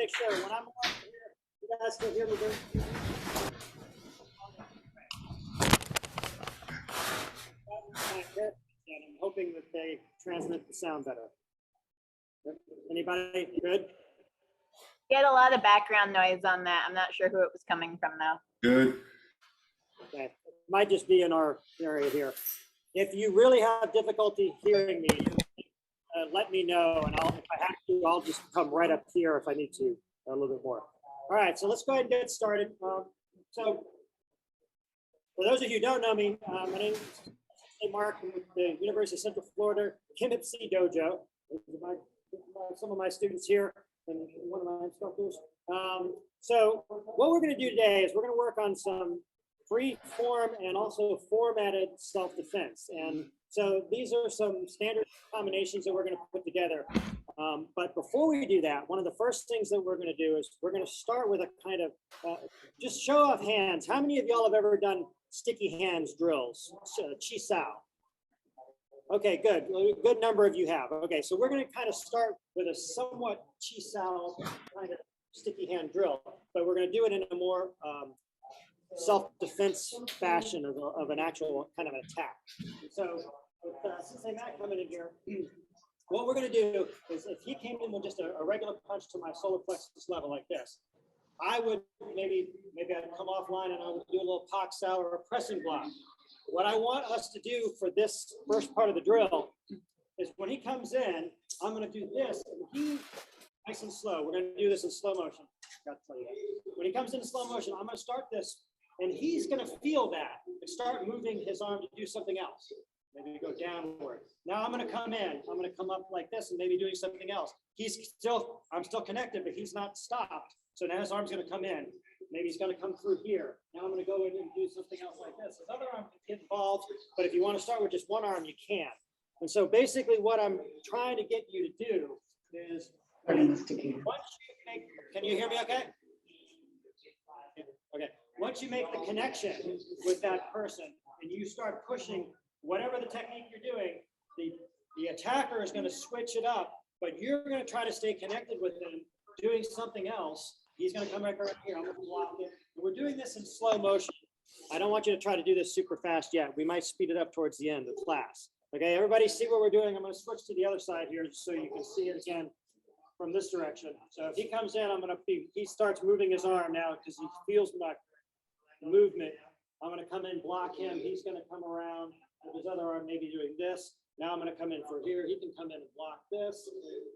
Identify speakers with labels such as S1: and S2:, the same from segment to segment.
S1: make sure when I'm on here, you guys can hear me good. And I'm hoping that they transmit the sound better. Anybody good?
S2: Get a lot of background noise on that. I'm not sure who it was coming from though.
S3: Good.
S1: Okay, might just be in our area here. If you really have difficulty hearing me, let me know, and if I have to, I'll just come right up here if I need to a little bit more. All right, so let's go ahead and get started. So for those of you who don't know me, my name is Mark. I'm with the University of Central Florida Chemistry Dojo. Some of my students here and one of my instructors. So what we're going to do today is we're going to work on some free form and also formatted self-defense. And so these are some standard combinations that we're going to put together. But before we do that, one of the first things that we're going to do is we're going to start with a kind of just show off hands. How many of y'all have ever done sticky hands drills, chi sao? Okay, good. A good number of you have. Okay, so we're going to kind of start with a somewhat chi sao kind of sticky hand drill, but we're going to do it in a more self-defense fashion of an actual kind of an attack. So since I'm not coming in here, what we're going to do is if he came in with just a regular punch to my solar plexus level like this, I would maybe I'd come offline and I would do a little pak sao or a pressing block. What I want us to do for this first part of the drill is when he comes in, I'm going to do this. And he, nice and slow. We're going to do this in slow motion. Got to tell you that. When he comes into slow motion, I'm going to start this, and he's going to feel that and start moving his arm to do something else. Maybe go downward. Now I'm going to come in. I'm going to come up like this and maybe doing something else. I'm still connected, but he's not stopped. So now his arm's going to come in. Maybe he's going to come through here. Now I'm going to go in and do something else like this. His other arm can get involved, but if you want to start with just one arm, you can. And so basically what I'm trying to get you to do is, once you make, can you hear me okay? Okay. Once you make the connection with that person and you start pushing whatever the technique you're doing, the attacker is going to switch it up, but you're going to try to stay connected with him doing something else. He's going to come right here. I'm going to block it. We're doing this in slow motion. I don't want you to try to do this super fast yet. We might speed it up towards the end of class. Okay, everybody see what we're doing? I'm going to switch to the other side here so you can see it again from this direction. So if he comes in, he starts moving his arm now because he feels my movement. I'm going to come in, block him. He's going to come around with his other arm, maybe doing this. Now I'm going to come in for here. He can come in and block this.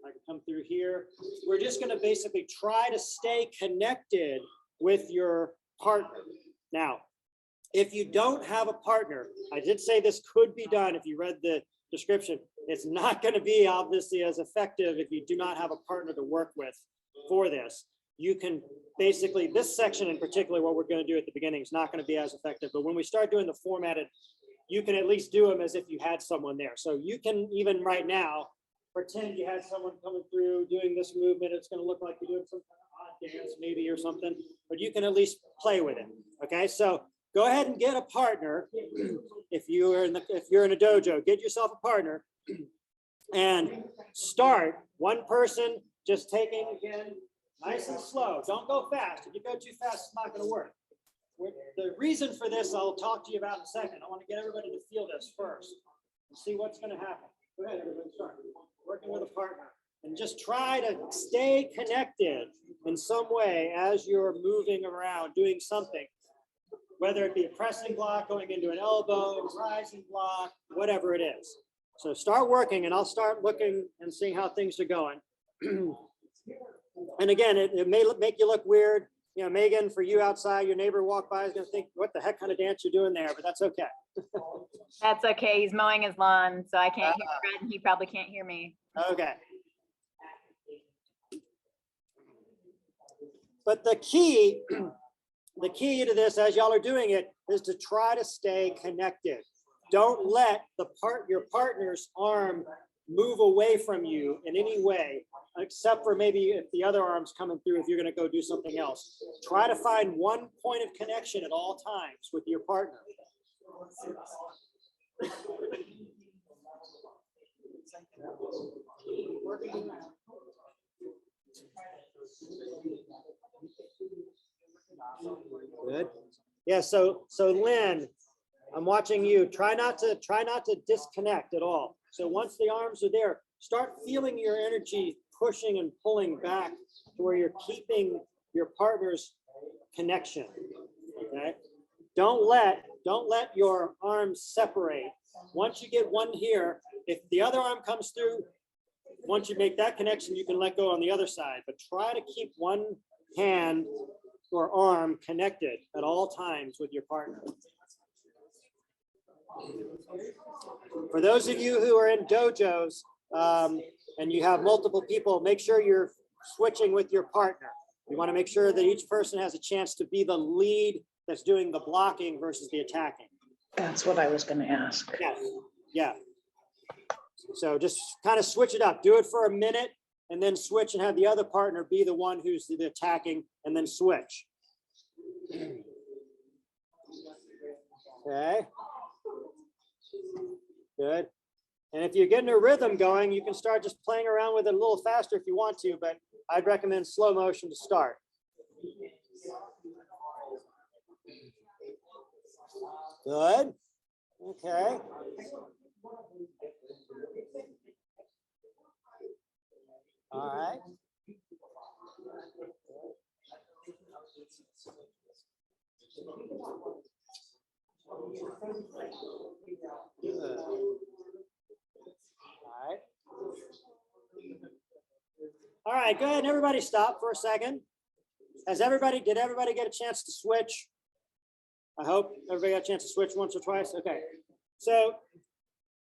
S1: I can come through here. We're just going to basically try to stay connected with your partner. Now, if you don't have a partner, I did say this could be done if you read the description. It's not going to be obviously as effective if you do not have a partner to work with for this. You can basically, this section in particular, what we're going to do at the beginning is not going to be as effective. But when we start doing the formatted, you can at least do them as if you had someone there. So you can even right now pretend you had someone coming through doing this movement. It's going to look like you're doing some kind of odd dance maybe or something, but you can at least play with it. Okay, so go ahead and get a partner. If you're in a dojo, get yourself a partner and start one person just taking again nice and slow. Don't go fast. If you go too fast, it's not going to work. The reason for this, I'll talk to you about in a second. I want to get everybody to feel this first and see what's going to happen. Go ahead, everybody, start working with a partner and just try to stay connected in some way as you're moving around, doing something, whether it be a pressing block, going into an elbow, rising block, whatever it is. So start working, and I'll start looking and seeing how things are going. And again, it may make you look weird. You know, Megan, for you outside, your neighbor walk by is going to think, what the heck kind of dance you're doing there? But that's okay.
S2: That's okay. He's mowing his lawn, so I can't hear Fred, and he probably can't hear me.
S1: Okay. But the key to this, as y'all are doing it, is to try to stay connected. Don't let your partner's arm move away from you in any way, except for maybe if the other arm's coming through, if you're going to go do something else. Try to find one point of connection at all times with your partner. Good. Yeah, so Lynn, I'm watching you. Try not to disconnect at all. So once the arms are there, start feeling your energy pushing and pulling back to where you're keeping your partner's connection. Okay. Don't let your arms separate. Once you get one here, if the other arm comes through, once you make that connection, you can let go on the other side, but try to keep one hand or arm connected at all times with your partner. For those of you who are in dojos and you have multiple people, make sure you're switching with your partner. You want to make sure that each person has a chance to be the lead that's doing the blocking versus the attacking.
S3: That's what I was going to ask.
S1: Yes. Yeah. So just kind of switch it up. Do it for a minute and then switch and have the other partner be the one who's the attacking and then switch. Okay. Good. And if you're getting a rhythm going, you can start just playing around with it a little faster if you want to, but I'd recommend slow motion to start. Good. Okay. All right. Good. All right, go ahead and everybody stop for a second. Did everybody get a chance to switch? I hope everybody got a chance to switch once or twice. Okay. So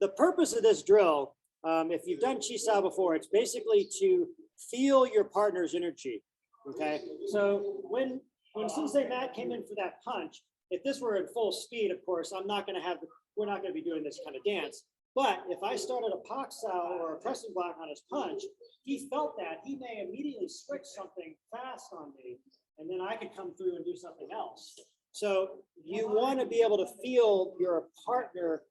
S1: the purpose of this drill, if you've done Chi Sao before, it's basically to feel your partner's energy. Okay. So when Sensei Matt came in for that punch, if this were in full speed, of course, we're not going to be doing this kind of dance. But if I started a Pak Sao or a pressing block on his punch, he felt that he may immediately switch something fast on me, and then I could come through and do something else. So you want to be able to feel your partner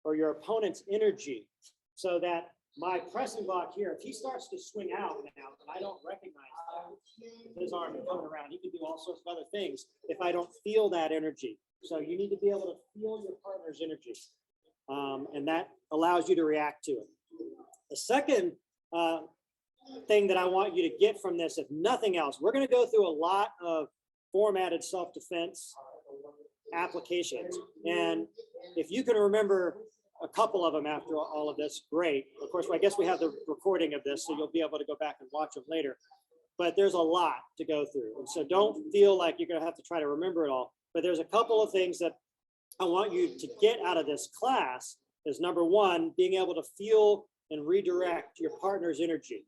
S1: or your opponent's energy, so that my pressing block here, if he starts to swing out now, and I don't recognize his arm coming around, he can do all sorts of other things if I don't feel that energy. So you need to be able to feel your partner's energy. And that allows you to react to it. The second thing that I want you to get from this, if nothing else, we're going to go through a lot of formatted self-defense applications. And if you can remember a couple of them after all of this, great. Of course, I guess we have the recording of this, so you'll be able to go back and watch them later. But there's a lot to go through. And so don't feel like you're going to have to try to remember it all. But there's a couple of things that I want you to get out of this class is, number one, being able to feel and redirect your partner's energy.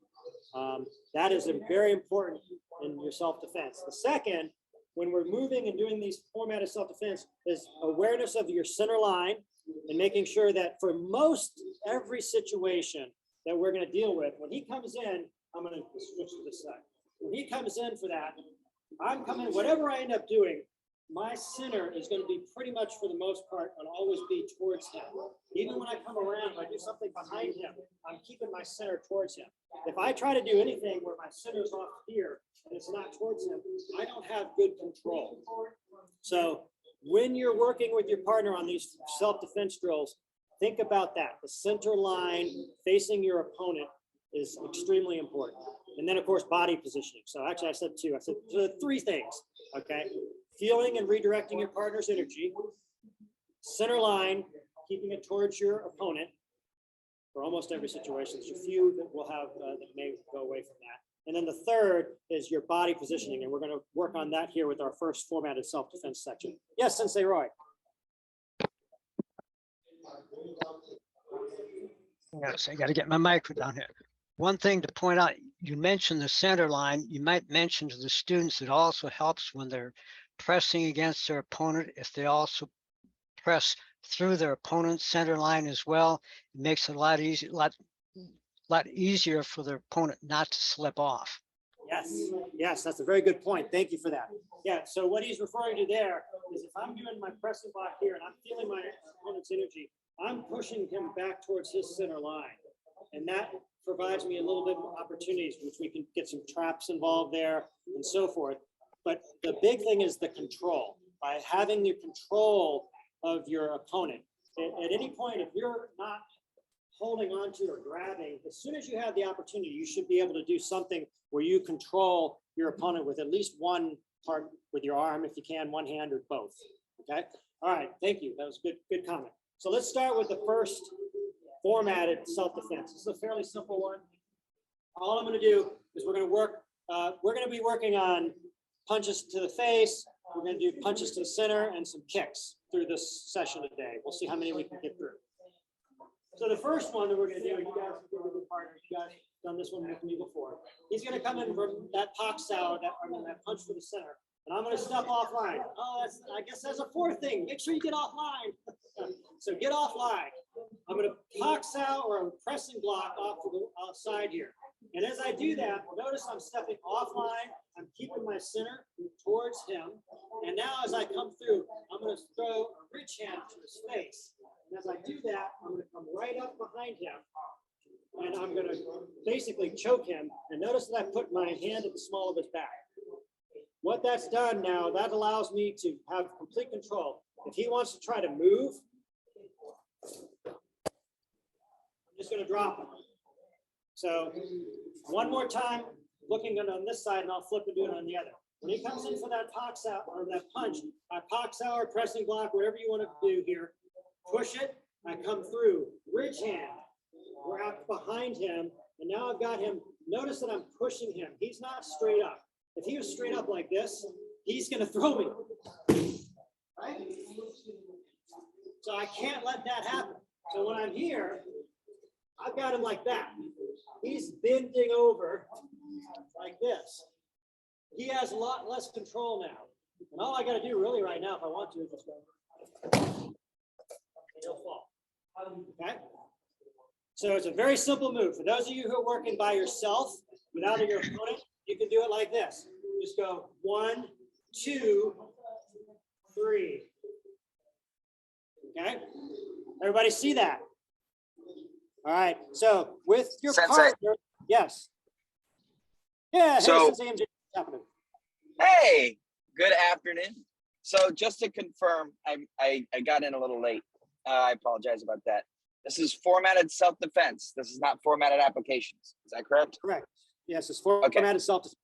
S1: That is very important in your self-defense. The second, when we're moving and doing these formatted self-defense, is awareness of your center line and making sure that for most every situation that we're going to deal with, when he comes in, I'm going to switch to this side. When he comes in for that, I'm coming, whatever I end up doing, my center is going to be pretty much, for the most part, and always be towards him. Even when I come around, if I do something behind him, I'm keeping my center towards him. If I try to do anything where my center is off here and it's not towards him, I don't have good control. So when you're working with your partner on these self-defense drills, think about that. The center line facing your opponent is extremely important. And then, of course, body positioning. So actually, I said two. I said three things, okay? Feeling and redirecting your partner's energy, center line, keeping it towards your opponent for almost every situation. There's a few that will have that may go away from that. And then the third is your body positioning, and we're going to work on that here with our first formatted self-defense section. Yes, Sensei Roy.
S4: Yes, I got to get my mic down here. One thing to point out, you mentioned the center line. You might mention to the students it also helps when they're pressing against their opponent, if they also press through their opponent's center line as well. It makes it a lot easier for their opponent not to slip off.
S1: Yes, that's a very good point. Thank you for that. Yeah, so what he's referring to there is, if I'm doing my pressing block here and I'm feeling my opponent's energy, I'm pushing him back towards his center line. And that provides me a little bit more opportunities, which we can get some traps involved there and so forth. But the big thing is the control. by having the control of your opponent. At any point, if you're not holding on to or grabbing, as soon as you have the opportunity, you should be able to do something where you control your opponent with at least one part with your arm, if you can, one hand or both. Okay. All right. Thank you. That was good comment. So let's start with the first formatted self-defense. This is a fairly simple one. All I'm going to do is we're going to be working on punches to the face. We're going to do punches to the center and some kicks through this session today. We'll see how many we can get through. So the first one that we're going to do, you guys are good partners. You guys have done this one with me before. He's going to come in from that Pakisau, that punch to the center. And I'm going to step offline. Oh, I guess that's a fourth thing. Make sure you get offline. So get offline. I'm going to Pakisau or a pressing block off to the outside here. And as I do that, notice I'm stepping offline. I'm keeping my center towards him. And now as I come through, I'm going to throw a ridge hand to his face. And as I do that, I'm going to come right up behind him. And I'm going to basically choke him. And notice that I put my hand at the small of his back. What that's done now, that allows me to have complete control. If he wants to try to move, I'm just going to drop him. So one more time, looking on this side, and I'll flip and do it on the other. When he comes in for that Pakisau or that punch, I Pakisau or pressing block, whatever you want to do here, push it, I come through, ridge hand, we're out behind him, and now I've got him. Notice that I'm pushing him. He's not straight up. If he was straight up like this, he's going to throw me. Right? So I can't let that happen. So when I'm here, I've got him like that. He's bending over like this. He has a lot less control now. And all I got to do really right now, if I want to, is just go. He'll fall. Okay? So it's a very simple move. For those of you who are working by yourself, without your opponent, you can do it like this. Just go 1, 2, 3. Okay? Everybody see that? All right. So with your
S5: Sensei.
S1: partner, yes. Yeah.
S5: So-
S1: hey, Sensei MJ, what's happening?
S5: Hey, good afternoon. So just to confirm, I got in a little late. I apologize about that. This is formatted self-defense. This is not formatted applications. Is that correct?
S1: Correct. Yes, it's formatted self-defense.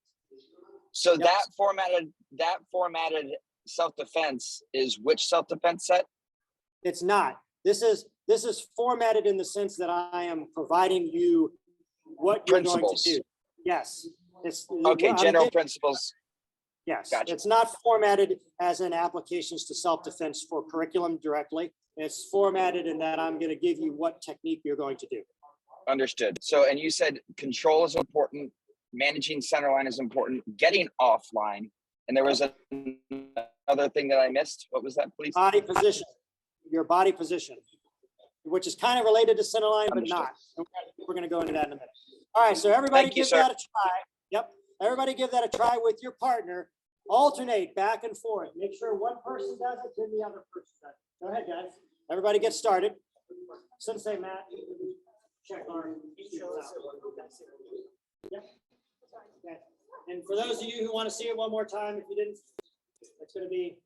S5: So
S1: Yep.
S5: that formatted self-defense is which self-defense set?
S1: It's not. This is formatted in the sense that I am providing you what you're
S5: Principles.
S1: going to do. Yes. It's
S5: Okay,
S1: I'm
S5: general
S1: giving-
S5: principles.
S1: Yes,
S5: Gotcha.
S1: It's not formatted as in applications to self-defense for curriculum directly. It's formatted in that I'm going to give you what technique you're going to do.
S5: Understood. So, and you said control is important, managing center line is important, getting offline, and there was another thing that I missed. What was that, please?
S1: Body position, your body position, which is kind of related to center line, but
S5: Understood.
S1: not. We're going to go into that in a minute. All right, so everybody
S5: Thank you,
S1: give
S5: sir.
S1: that a try. Yep, everybody give that a try with your partner. Alternate back and forth. Make sure one person does it, then the other person does it. Go ahead, guys. Everybody get started. Sensei Matt, check our. Yep. Okay. And for those of you who want to see it one more time, if you didn't, it's going to be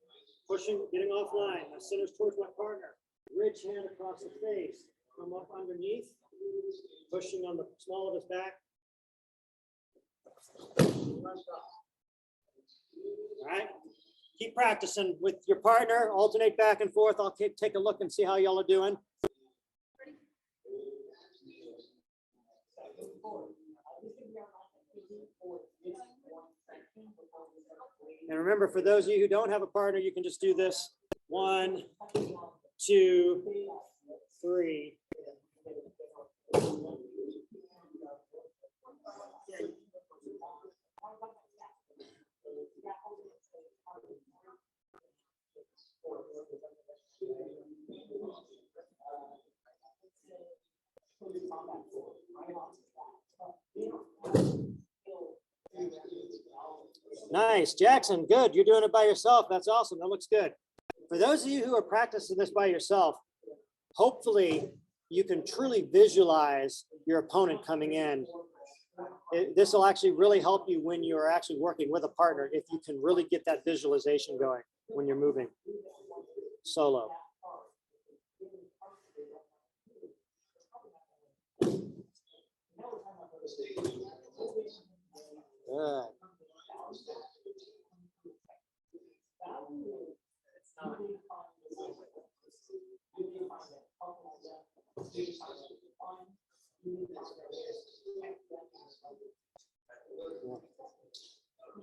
S1: pushing, getting offline. My center's towards my partner. Ridge hand across the face. Come up underneath, pushing on the small of his back. All right. Keep practicing with your partner. Alternate back and forth. I'll take a look and see how y'all are doing. And remember, for those of you who don't have a partner, you can just do this. 1, 2, 3. Nice, Jackson, good. You're doing it by yourself. That's awesome. That looks good. For those of you who are practicing this by yourself, hopefully you can truly visualize your opponent coming in. This will actually really help you when you're actually working with a partner, if you can really get that visualization going. when you're moving solo. Good.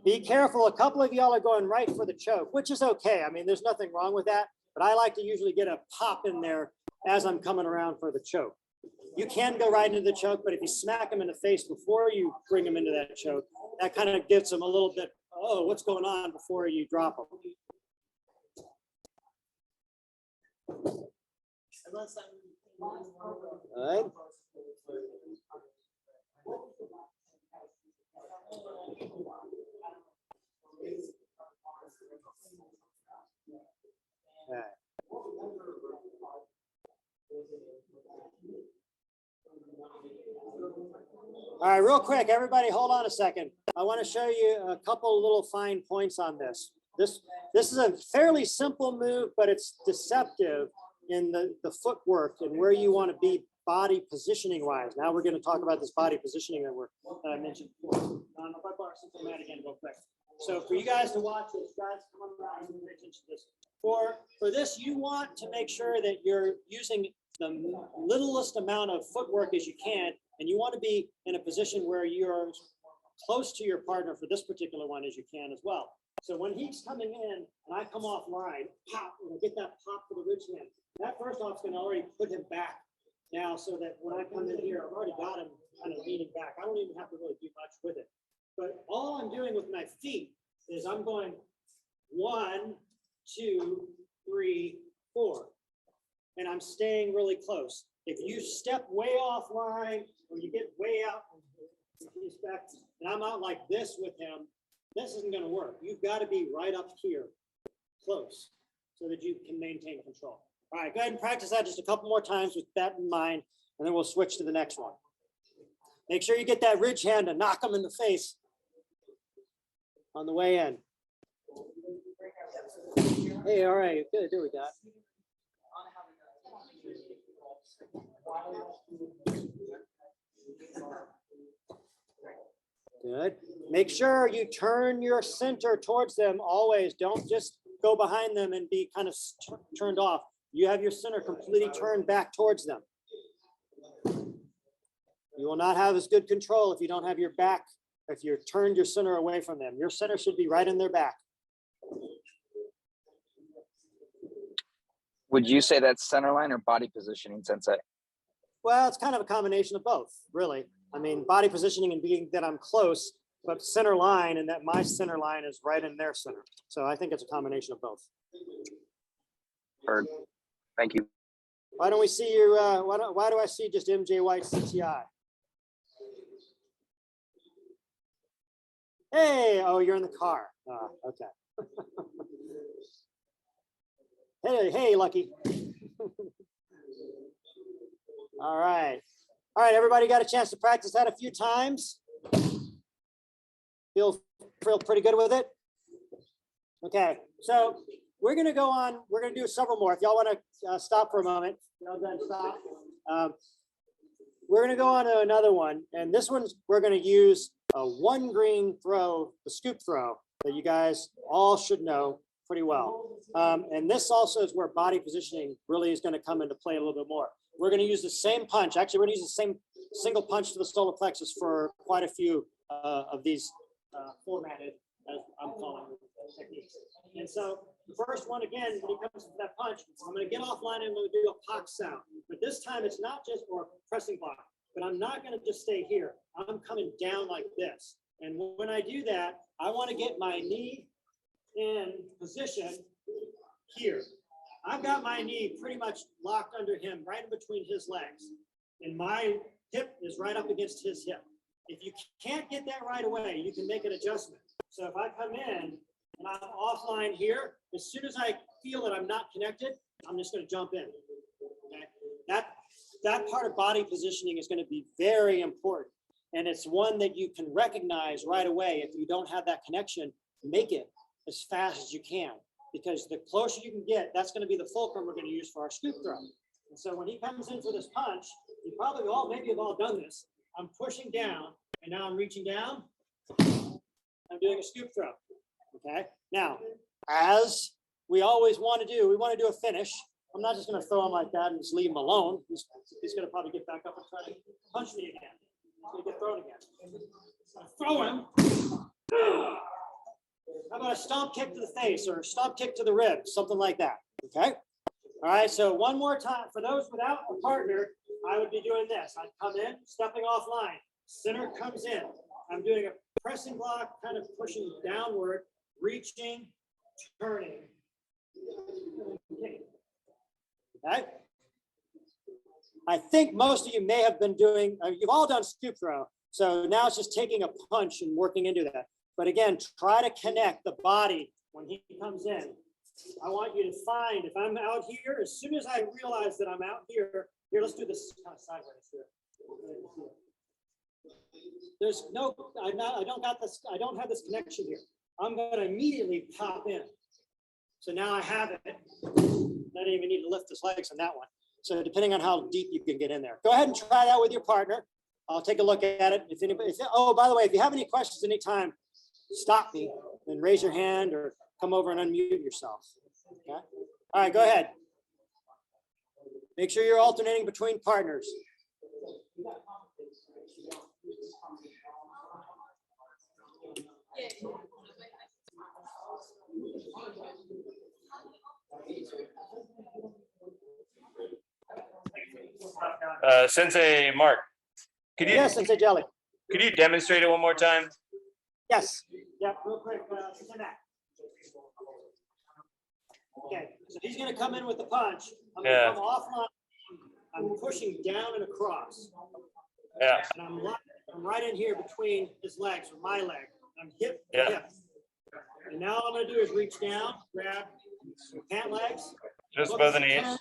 S1: Be careful. A couple of y'all are going right for the choke, which is okay. I mean, there's nothing wrong with that, but I like to usually get a pop in there as I'm coming around for the choke. You can go right into the choke, but if you smack them in the face before you bring them into that choke, that kind of gives them a little bit, oh, what's going on before you drop them. All right. Okay. All right, real quick, everybody hold on a second. I want to show you a couple little fine points on this. This is a fairly simple move, but it's deceptive in the footwork and where you want to be body positioning wise. Now we're going to talk about this body positioning that I mentioned before. If I borrow something that again real quick. So for you guys to watch this, guys, come on around and pay attention to this. For this, you want to make sure that you're using the littlest amount of footwork as you can, and you want to be in a position where you're close to your partner for this particular one as you can as well. So when he's coming in and I come off line, pop, and I get that pop for the ridge hand, that first off is going to already put him back now, so that when I come in here, I've already got him kind of leaning back. I don't even have to really do much with it. But all I'm doing with my feet is I'm going 1, 2, 3, 4. And I'm staying really close. If you step way offline or you get way out and I'm out like this with him, this isn't going to work. You've got to be right up here, close, so that you can maintain control. All right, go ahead and practice that just a couple more times with that in mind, and then we'll switch to the next one. Make sure you get that ridge hand to knock them in the face on the way in. Hey, all right, good, there we go. Good. Make sure you turn your center towards them always. Don't just go behind them and be kind of turned off. You have your center completely turned back towards them. You will not have as good control if you don't have your back, if you're turned your center away from them. Your center should be right in their back.
S5: Would you say that's center line or body positioning, Sensei?
S1: Well, it's kind of a combination of both, really. I mean, body positioning and being that I'm close, but center line and that my center line is right in their center. So I think it's a combination of both.
S5: Heard. Thank you.
S1: Why don't we see you? Why do I see just MJ White CTI? Hey, oh, you're in the car. Oh, okay. Hey, Lucky. All right. All right, everybody got a chance to practice that a few times? Feel pretty good with it? Okay, so we're gonna go on, we're gonna do several more. If y'all wanna stop for a moment, y'all done stop. We're gonna go on to another one, and this one's, we're gonna use a one green throw, the scoop throw, that you guys all should know pretty well. And this also is where body positioning really is gonna come into play a little bit more. We're going to use the same punch. Actually, we're going to use the same single punch to the solar plexus for quite a few of these formatted, as I'm calling them, techniques. And so the first one, again, when it comes to that punch, I'm going to get offline and I'm going to do a pock sound. But this time it's not just or pressing block, but I'm not going to just stay here. I'm coming down like this. And when I do that, I want to get my knee in position here. I've got my knee pretty much locked under him, right in between his legs. And my hip is right up against his hip. If you can't get that right away, you can make an adjustment. So if I come in and I'm offline here, as soon as I feel that I'm not connected, I'm just going to jump in. Okay? That part of body positioning is going to be very important. And it's one that you can recognize right away. If you don't have that connection, make it as fast as you can. because the closer you can get, that's gonna be the fulcrum we're gonna use for our scoop throw. And so when he comes in for this punch, you probably all, maybe have all done this. I'm pushing down and now I'm reaching down. I'm doing a scoop throw, okay? Now, as we always want to do, we want to do a finish. I'm not just going to throw him like that and just leave him alone. He's going to probably get back up and try to punch me again. He's going to get thrown again. I throw him. How about a stomp kick to the face or a stomp kick to the ribs, something like that, okay? All right, so one more time. For those without a partner, I would be doing this. I'd come in, stepping off line. Center comes in. I'm doing a pressing block, kind of pushing downward, reaching, turning. Okay. I think most of you may have been doing, you've all done scoop throw. So now it's just taking a punch and working into that. But again, try to connect the body when he comes in. I want you to find, if I'm out here, as soon as I realize that I'm out here, let's do this kind of sideways here. There's no, I don't have this connection here. I'm going to immediately pop in. So now I have it. I don't even need to lift his legs on that one. So depending on how deep you can get in there, go ahead and try it out with your partner. I'll take a look at it. If anybody, oh, by the way, if you have any questions anytime, stop me and raise your hand or come over and unmute yourself. Okay. All right, go ahead. Make sure you're alternating between partners.
S6: Sensei Mark, could you
S1: Sensei Jelly.
S6: Could you demonstrate it one more time?
S1: Yes. Yeah, real quick. Okay, so he's going to come in with the punch. I'm going to come offline. I'm pushing down and across.
S6: Yeah.
S1: And I'm right in here between his legs or my leg. I'm hip to hip. And now all I'm going to do is reach down, grab pant legs.
S6: Just above the knees.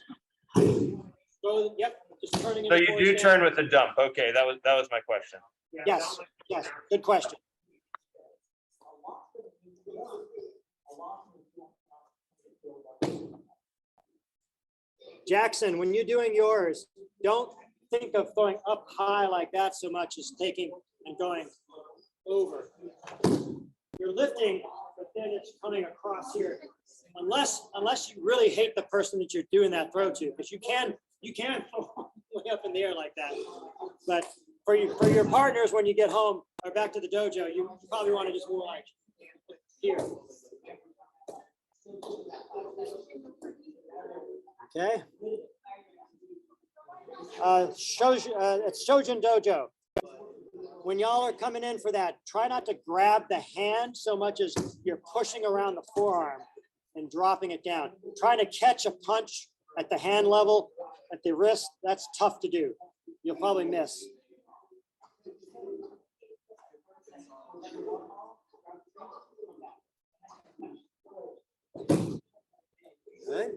S1: Yep. Just turning.
S6: So you do turn with the dump. Okay, that was my question.
S1: Yes. Yes. Good question. Jackson, when you're doing yours, don't think of throwing up high like that so much as taking and going over. You're lifting, but then it's coming across here. Unless you really hate the person that you're doing that throw to, because you can go way up in the air like that. But for your partners, when you get home or back to the dojo, you probably want to just go like here. Okay. It's Shojin Dojo. When y'all are coming in for that, try not to grab the hand so much as you're pushing around the forearm and dropping it down. Trying to catch a punch at the hand level, at the wrist, that's tough to do. You'll probably miss. Okay.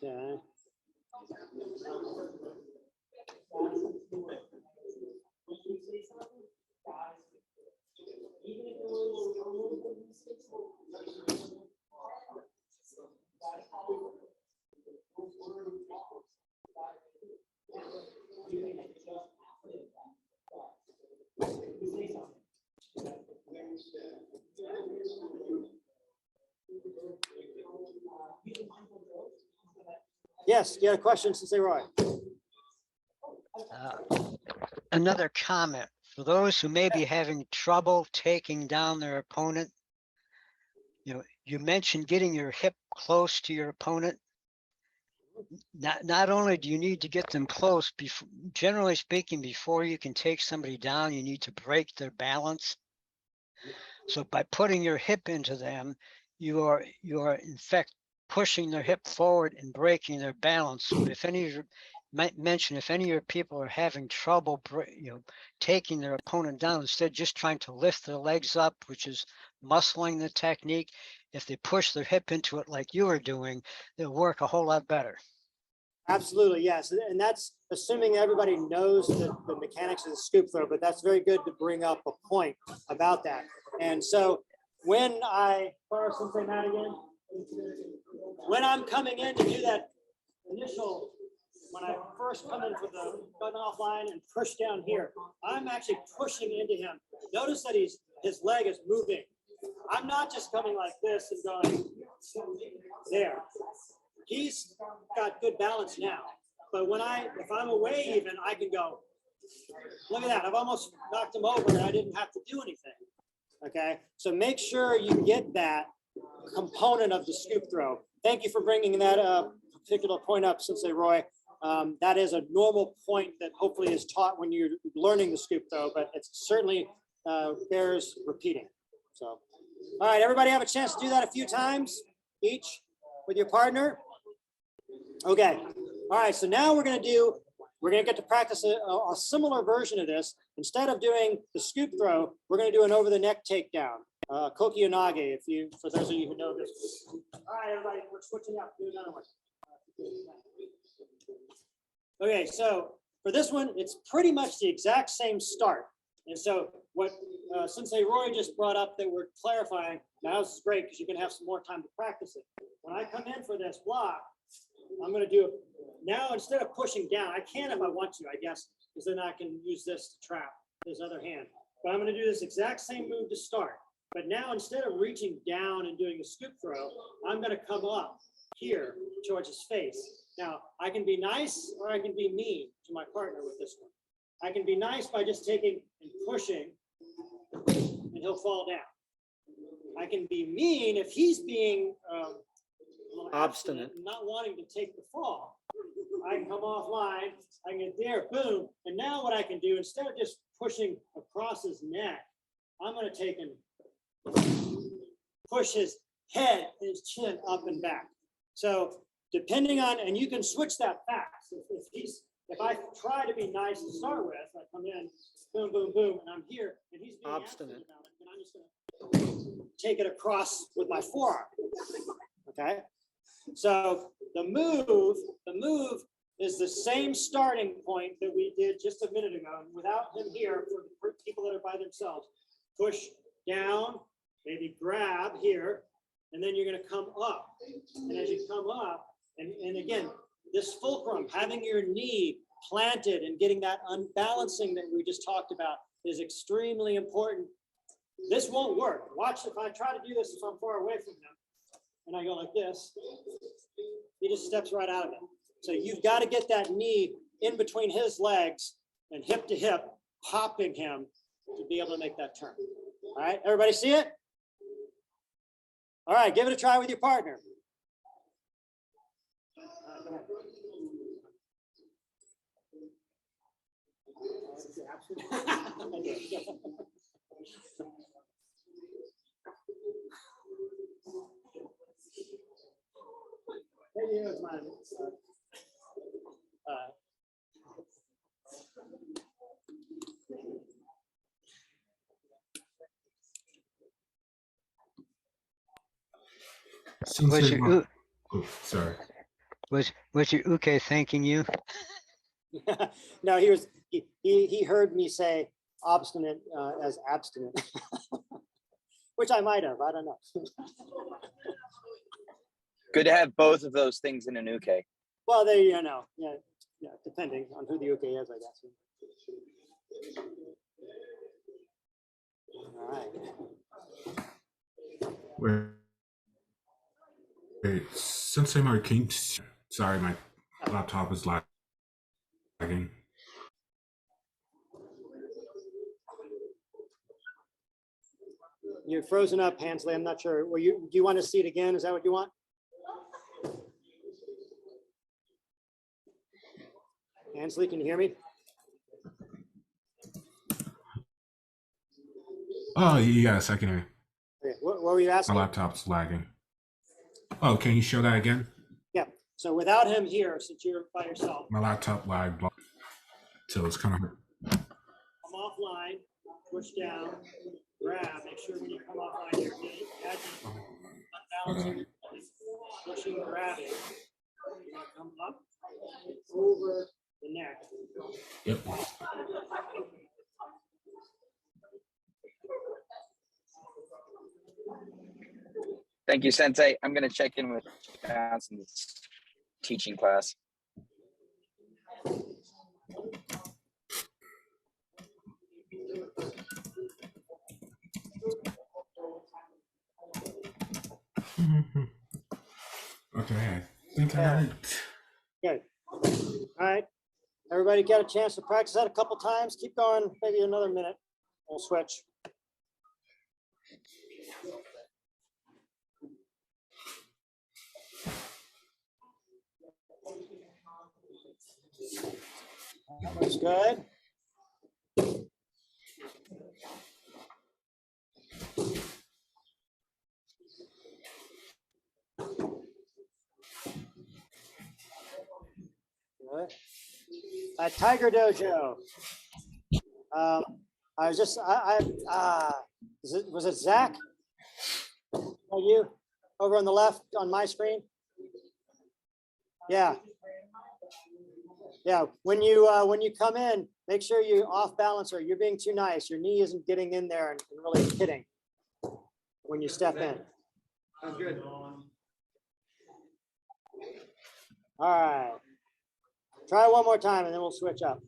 S1: Okay. Yes, you had a question, Sensei Roy.
S4: Another comment for those who may be having trouble taking down their opponent. You mentioned getting your hip close to your opponent. Not only do you need to get them close, generally speaking, before you can take somebody down, you need to break their balance. So by putting your hip into them, you are in fact pushing their hip forward and breaking their balance. So if might mention if any of your people are having trouble, taking their opponent down, instead just trying to lift their legs up, which is muscling the technique. If they push their hip into it like you are doing, it'll work a whole lot better.
S1: Absolutely, yes. And that's assuming everybody knows the mechanics of the scoop throw, but that's very good to bring up a point about that. And so when say Matt again, when I'm coming in to do that initial, when I first come in for the gun off line and push down here, I'm actually pushing into him. Notice that his leg is moving. I'm not just coming like this and going there. He's got good balance now, but if I'm away even, I can go, look at that. I've almost knocked him over and I didn't have to do anything. Okay, so make sure you get that component of the scoop throw. Thank you for bringing that particular point up, Sensei Roy. That is a normal point that hopefully is taught when you're learning the scoop throw, but it certainly bears repeating. So, all right, everybody have a chance to do that a few times each with your partner. Okay, all right, so now we're gonna get to practice a similar version of this. Instead of doing the scoop throw, we're gonna do an over the neck takedown. Koki Onage, for those of you who know this. All right, everybody, we're switching up, do another one. Okay, so for this one, it's pretty much the exact same start. And so what Sensei Roy just brought up that we're clarifying, now this is great because you can have some more time to practice it. When I come in for this block, I'm going to do it now. Instead of pushing down, I can if I want to, I guess, because then I can use this to trap his other hand. But I'm going to do this exact same move to start. But now instead of reaching down and doing a scoop throw, I'm going to come up here towards his face. Now, I can be nice or I can be mean to my partner with this one. I can be nice by just taking and pushing, and he'll fall down. I can be mean if he's being obstinate, not wanting to take the fall. I can come offline, I can get there, boom. And now what I can do, instead of just pushing across his neck, I'm going to take and push his head, his chin up and back. So depending on, and you can switch that fast. If I try to be nice to start with, I come in, boom, boom, boom, and I'm here, and he's being obstinate about it, then I'm just going to take it across with my forearm. Okay. So the move is the same starting point that we did just a minute ago. Without him here, for people that are by themselves, push down, maybe grab here, and then you're going to come up. And as you come up, and again, this fulcrum, having your knee planted and getting that unbalancing that we just talked about is extremely important. This won't work. Watch, if I try to do this, if I'm far away from him, and I go like this, he just steps right out of it. So you've got to get that knee in between his legs and hip to hip, popping him to be able to make that turn. All right, everybody see it? All right, give it a try with your partner.
S4: Was your,
S7: sorry.
S4: was your uke thanking you?
S1: No, he heard me say obstinate as abstinent, which I might have. I don't know.
S5: Good to have both of those things in an uke.
S1: Well, there you know, yeah, depending on who the uke is, I guess. All right.
S7: Wait, Sensei Mark, sorry, my laptop is lagging.
S1: You're frozen up, Hansley. I'm not sure. Do you want to see it again? Is that what you want? Hansley, can you hear me?
S7: Oh, yes, I can hear you.
S1: Okay. What were you asking?
S7: My laptop's lagging. Oh, can you show that again?
S1: Yeah. So without him here, since you're by yourself,
S7: My laptop lagged till it's kind of hurt.
S1: come offline, push down, grab, make sure when you come offline, you're getting unbalancing, pushing, grabbing. You want to come up over the neck.
S7: Yep.
S5: Thank you, Sensei. I'm going to check in with Johnson's teaching class.
S7: Okay, I think I got it.
S1: Good. All right. Everybody get a chance to practice that a couple times. Keep going, maybe another minute. We'll switch. That looks good. Good. At Tiger Dojo. I was just, was it Zach? Oh, you over on the left on my screen? Yeah. Yeah, when you come in, make sure you off balance or you're being too nice. Your knee isn't getting in there and really hitting when you step in.
S6: Sounds good.
S1: All right. Try one more time and then we'll switch up.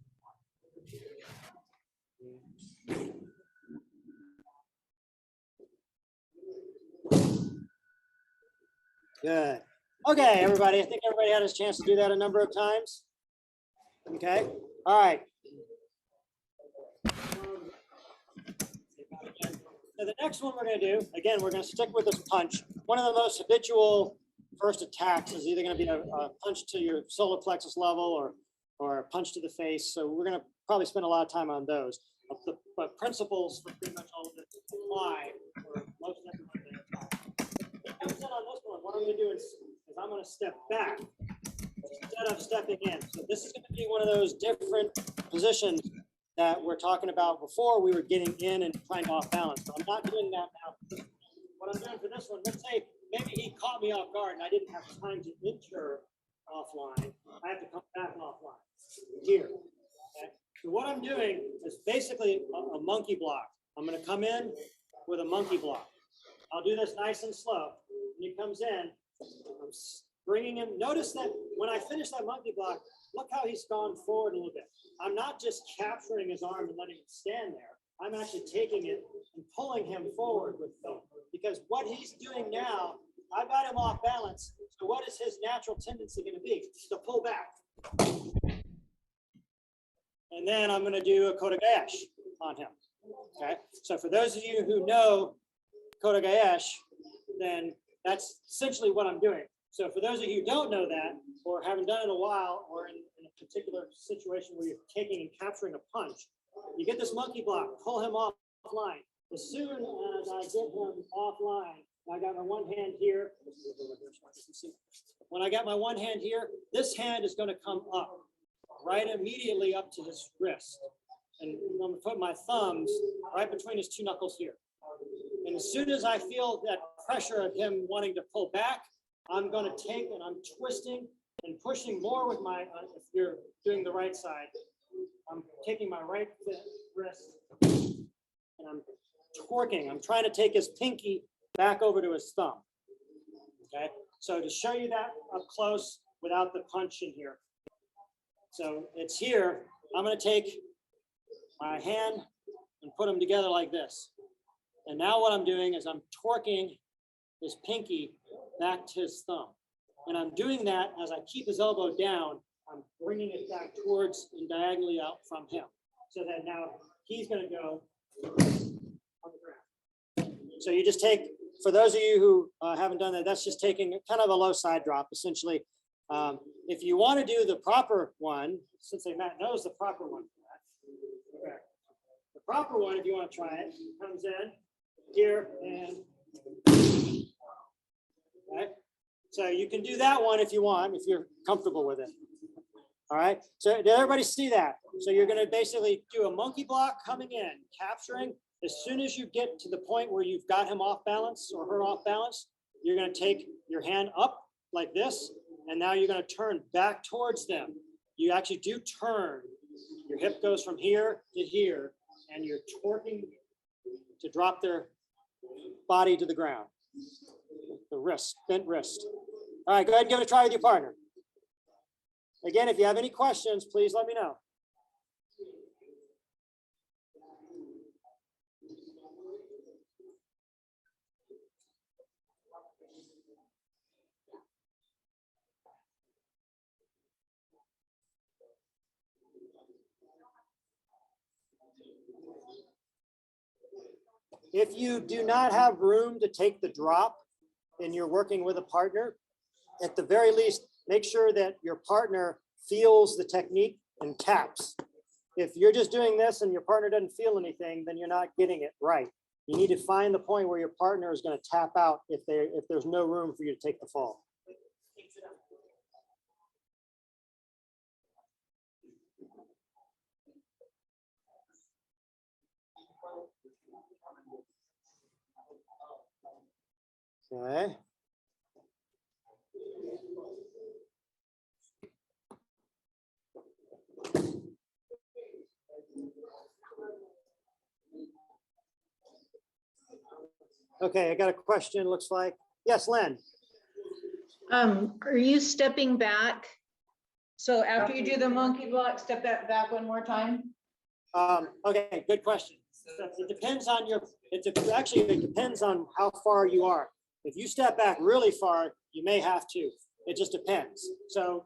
S1: Good. Okay, everybody. I think everybody had his chance to do that a number of times. Okay. All right. So the next one we're going to do, again, we're going to stick with this punch. One of the most habitual first attacks is either going to be a punch to your solar plexus level or a punch to the face. So we're going to probably spend a lot of time on those. But principles for pretty much all of it apply for most everyone. On this one, what I'm going to do is I'm going to step back instead of stepping in. So this is going to be one of those different positions that we're talking about before. We were getting in and trying to off balance. So I'm not doing that now. What I'm doing for this one, let's say maybe he caught me off guard and I didn't have time to enter offline. I have to come back offline here. Okay? So what I'm doing is basically a monkey block. I'm going to come in with a monkey block. I'll do this nice and slow. When he comes in, I'm bringing him. Notice that when I finish that monkey block, look how he's gone forward a little bit. I'm not just capturing his arm and letting him stand there. I'm actually taking it and pulling him forward with them. Because what he's doing now, I got him off balance. So what is his natural tendency going to be? To pull back. And then I'm going to do a Kotegaeshi on him. Okay. So for those of you who know Kotegaeshi, then that's essentially what I'm doing. So for those of you who don't know that, or haven't done it in a while, or in a particular situation where you're taking and capturing a punch, you get this monkey block, pull him offline. As soon as I get him offline, I got my one hand here. When I got my one hand here, this hand is going to come up, right immediately up to his wrist. And I'm going to put my thumbs right between his two knuckles here. And as soon as I feel that pressure of him wanting to pull back, I'm going to take and I'm twisting and pushing more with my, if you're doing the right side, I'm taking my right wrist and I'm torquing. I'm trying to take his pinky back over to his thumb. Okay. So to show you that up close without the punch in here. So it's here. I'm going to take my hand and put them together like this. And now what I'm doing is I'm torquing his pinky back to his thumb. And I'm doing that as I keep his elbow down, I'm bringing it back towards and diagonally out from him. So that now he's going to go on the ground. So you just take, for those of you who haven't done that, that's just taking kind of a low side drop, essentially. If you want to do the proper one, since Matt knows the proper one for that. Okay. The proper one, if you want to try it, comes in here and right. So you can do that one if you want, if you're comfortable with it. All right, so did everybody see that? So you're gonna basically do a monkey block coming in, capturing. As soon as you get to the point where you've got him off balance or her off balance, you're gonna take your hand up like this, and now you're gonna turn back towards them. You actually do turn. Your hip goes from here to here, and you're torquing to drop their body to the ground. The wrist, bent wrist. All right, go ahead and give it a try with your partner. Again, if you have any questions, please let me know. If you do not have room to take the drop and you're working with a partner, at the very least, make sure that your partner feels the technique and taps. If you're just doing this and your partner doesn't feel anything, then you're not getting it right. You need to find the point where your partner is going to tap out if there's no room for you to take the fall. Okay. Okay, I got a question, looks like. Yes, Len.
S3: Are you stepping back? So after you do the monkey block, step that back one more time?
S1: Okay, good question. It depends on actually, it depends on how far you are. If you step back really far, you may have to. It just depends. So,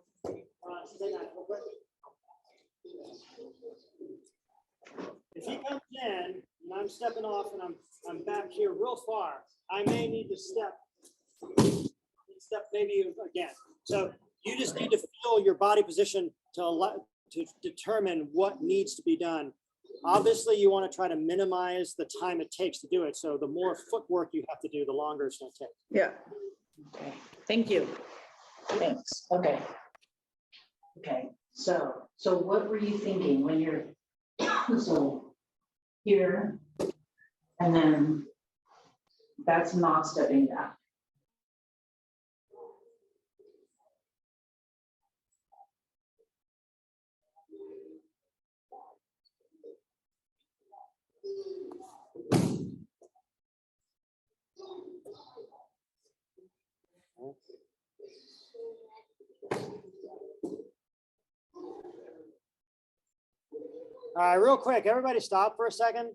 S1: if he comes in and I'm stepping off and I'm back here real far, I may need to step maybe again. So you just need to feel your body position to determine what needs to be done. Obviously, you want to try to minimize the time it takes to do it. So the more footwork you have to do, the longer it's going to take.
S3: Yeah. Okay, thank you. Thanks, okay. Okay, so what were you thinking when you're, so here, and then that's not stepping back.
S1: All right, real quick, everybody stop for a second.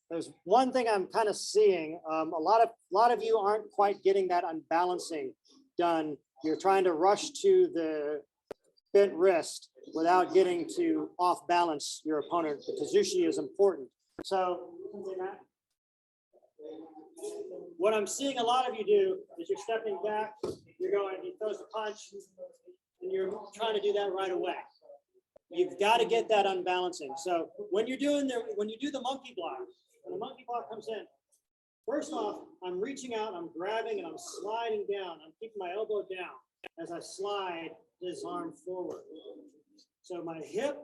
S1: There's one thing I'm kind of seeing. A lot of you aren't quite getting that unbalancing done. You're trying to rush to the bent wrist without getting to off balance your opponent. The Kazushi is important. So what I'm seeing a lot of you do is you're stepping back, you're going, he throws a punch, and you're trying to do that right away. You've got to get that unbalancing. So when you do the monkey block, when the monkey block comes in, first off, I'm reaching out, I'm grabbing, and I'm sliding down. I'm keeping my elbow down as I slide his arm forward. So my hip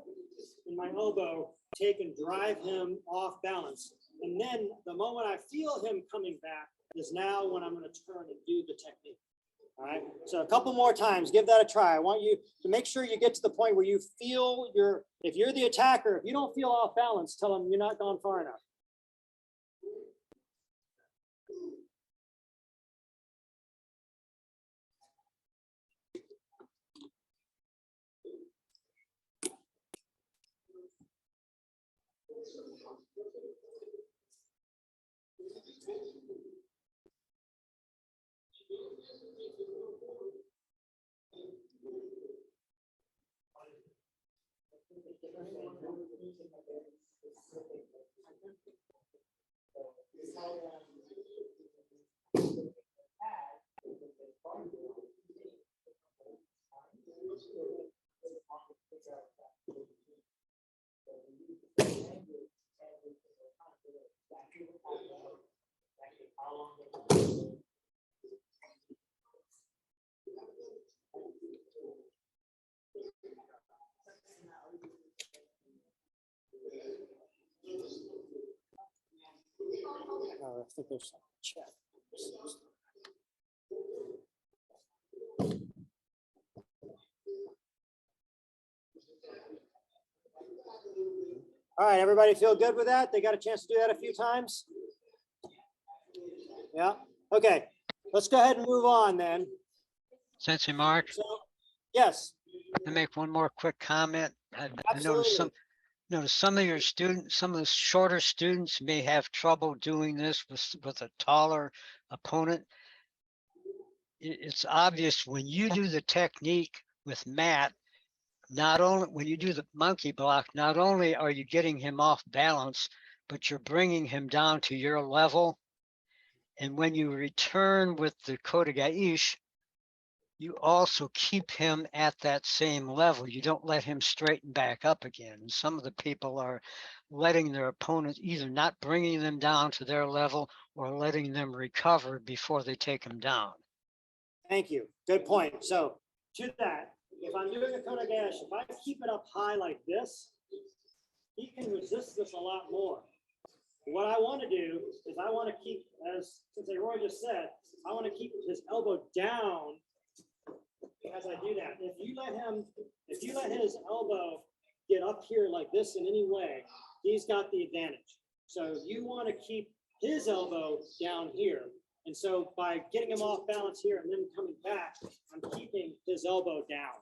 S1: and my elbow take and drive him off balance. And then the moment I feel him coming back is now when I'm going to turn and do the technique. All right, so a couple more times, give that a try. I want you to make sure you get to the point where you feel if you're the attacker, if you don't feel off balance, tell them you're not gone far enough. I think there's some chat. All right, everybody feel good with that? They got a chance to do that a few times? Yeah, okay. Let's go ahead and move on then.
S4: Sensei Mark,
S1: So, yes,
S4: I make one more quick comment. I
S1: absolutely.
S4: noticed some of your students, some of the shorter students may have trouble doing this with a taller opponent. It's obvious when you do the technique with Matt, not only when you do the monkey block, not only are you getting him off balance, but you're bringing him down to your level. And when you return with the Kodagaish, you also keep him at that same level. You don't let him straighten back up again. Some of the people are letting their opponents either not bringing them down to their level or letting them recover before they take them down.
S1: Thank you. Good point. So to that, if I'm doing a Kodagash, if I keep it up high like this, he can resist this a lot more. What I want to do is I want to keep, as Sensei Roy just said, I want to keep his elbow down as I do that. If you let his elbow get up here like this in any way, he's got the advantage. So you want to keep his elbow down here. And so by getting him off balance here and then coming back, I'm keeping his elbow down.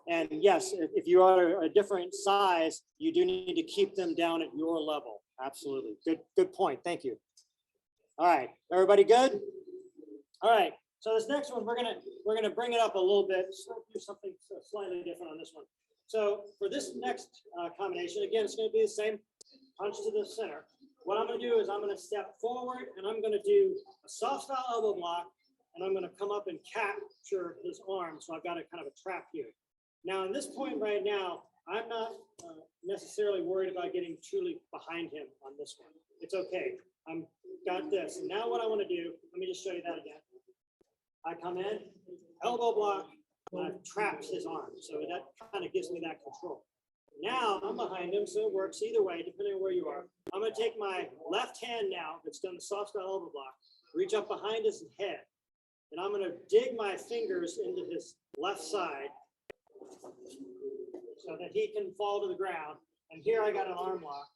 S1: And yes, if you are a different size, you do need to keep them down at your level. Absolutely. Good point. Thank you. All right, everybody good? All right. So this next one, we're gonna bring it up a little bit. So do something slightly different on this one. So for this next combination, again, it's gonna be the same punch to the center. What I'm gonna do is I'm gonna step forward and I'm gonna do a soft style elbow block, and I'm gonna come up and capture his arm. So I've got a kind of a trap here. Now, at this point right now, I'm not necessarily worried about getting truly behind him on this one. It's okay. I'm got this. And now what I want to do, let me just show you that again. I come in, elbow block, and I've trapped his arm. So that kind of gives me that control. Now I'm behind him, so it works either way, depending on where you are. I'm going to take my left hand now, that's done the soft style elbow block, reach up behind his head, and I'm going to dig my fingers into his left side so that he can fall to the ground. And here I got an arm lock.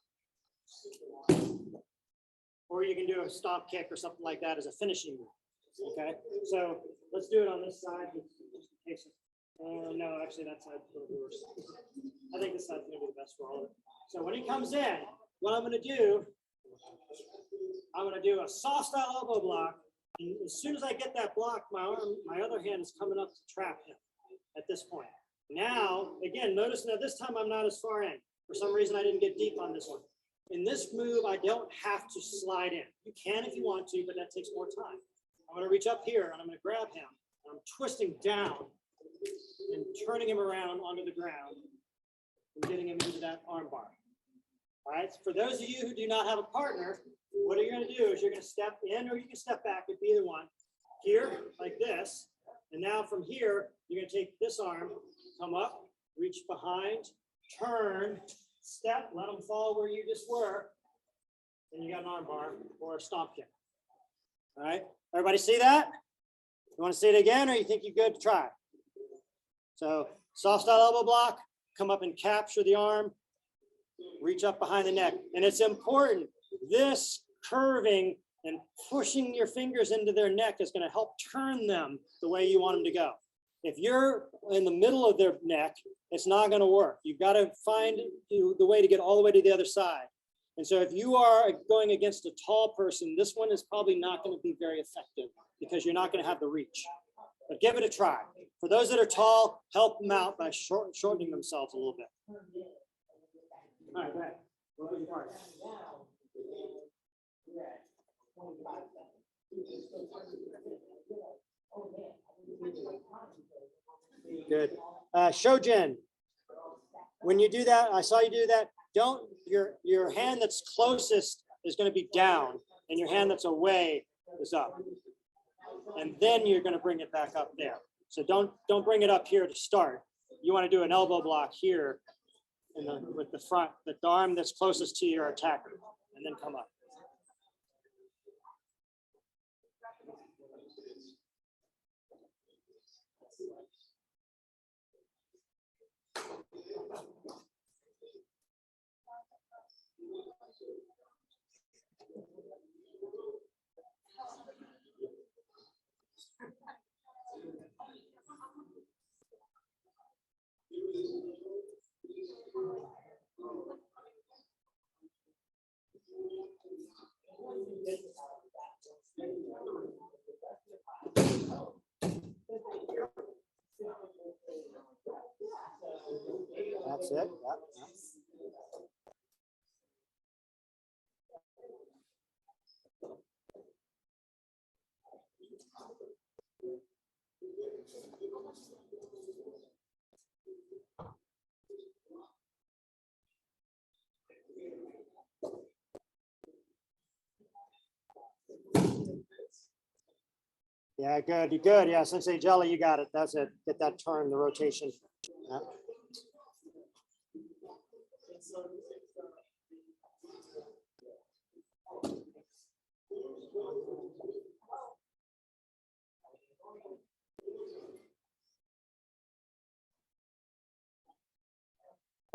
S1: Or you can do a stomp kick or something like that as a finishing move. Okay, so let's do it on this side. Just in case. No, actually that side's going to be worse. I think this side's going to be the best for all of it. So when he comes in, what I'm going to do, I'm going to do a soft style elbow block. And as soon as I get that block, my other hand is coming up to trap him at this point. Now, again, notice now this time I'm not as far in. For some reason, I didn't get deep on this one. In this move, I don't have to slide in. You can if you want to, but that takes more time. I'm going to reach up here and I'm going to grab him. I'm twisting down and turning him around onto the ground and getting him into that arm bar. All right. For those of you who do not have a partner, what you're going to do is you're going to step in or you can step back with either one. Here, like this. And now from here, you're going to take this arm, come up, reach behind, turn, step, let them fall where you just were. Then you got an arm bar or a stomp kick. All right. Everybody see that? You want to see it again or you think you're good to try? So soft style elbow block, come up and capture the arm, reach up behind the neck. And it's important, this curving and pushing your fingers into their neck is going to help turn them the way you want them to go. If you're in the middle of their neck, it's not going to work. You've got to find the way to get all the way to the other side. And so if you are going against a tall person, this one is probably not going to be very effective because you're not going to have the reach. But give it a try. For those that are tall, help them out by shortening themselves a little bit. All right, go ahead. What was your part? Good. Shojin, when you do that, I saw you do that. Don't, your hand that's closest is going to be down and your hand that's away is up. And then you're going to bring it back up there. So don't bring it up here to start. You want to do an elbow block here with the front, the arm that's closest to your attacker, and then come up. That's it. Yeah. Yeah, good. You good. Yeah, Sensei Jelly, you got it. That's it. Get that turn, the rotation. Yeah.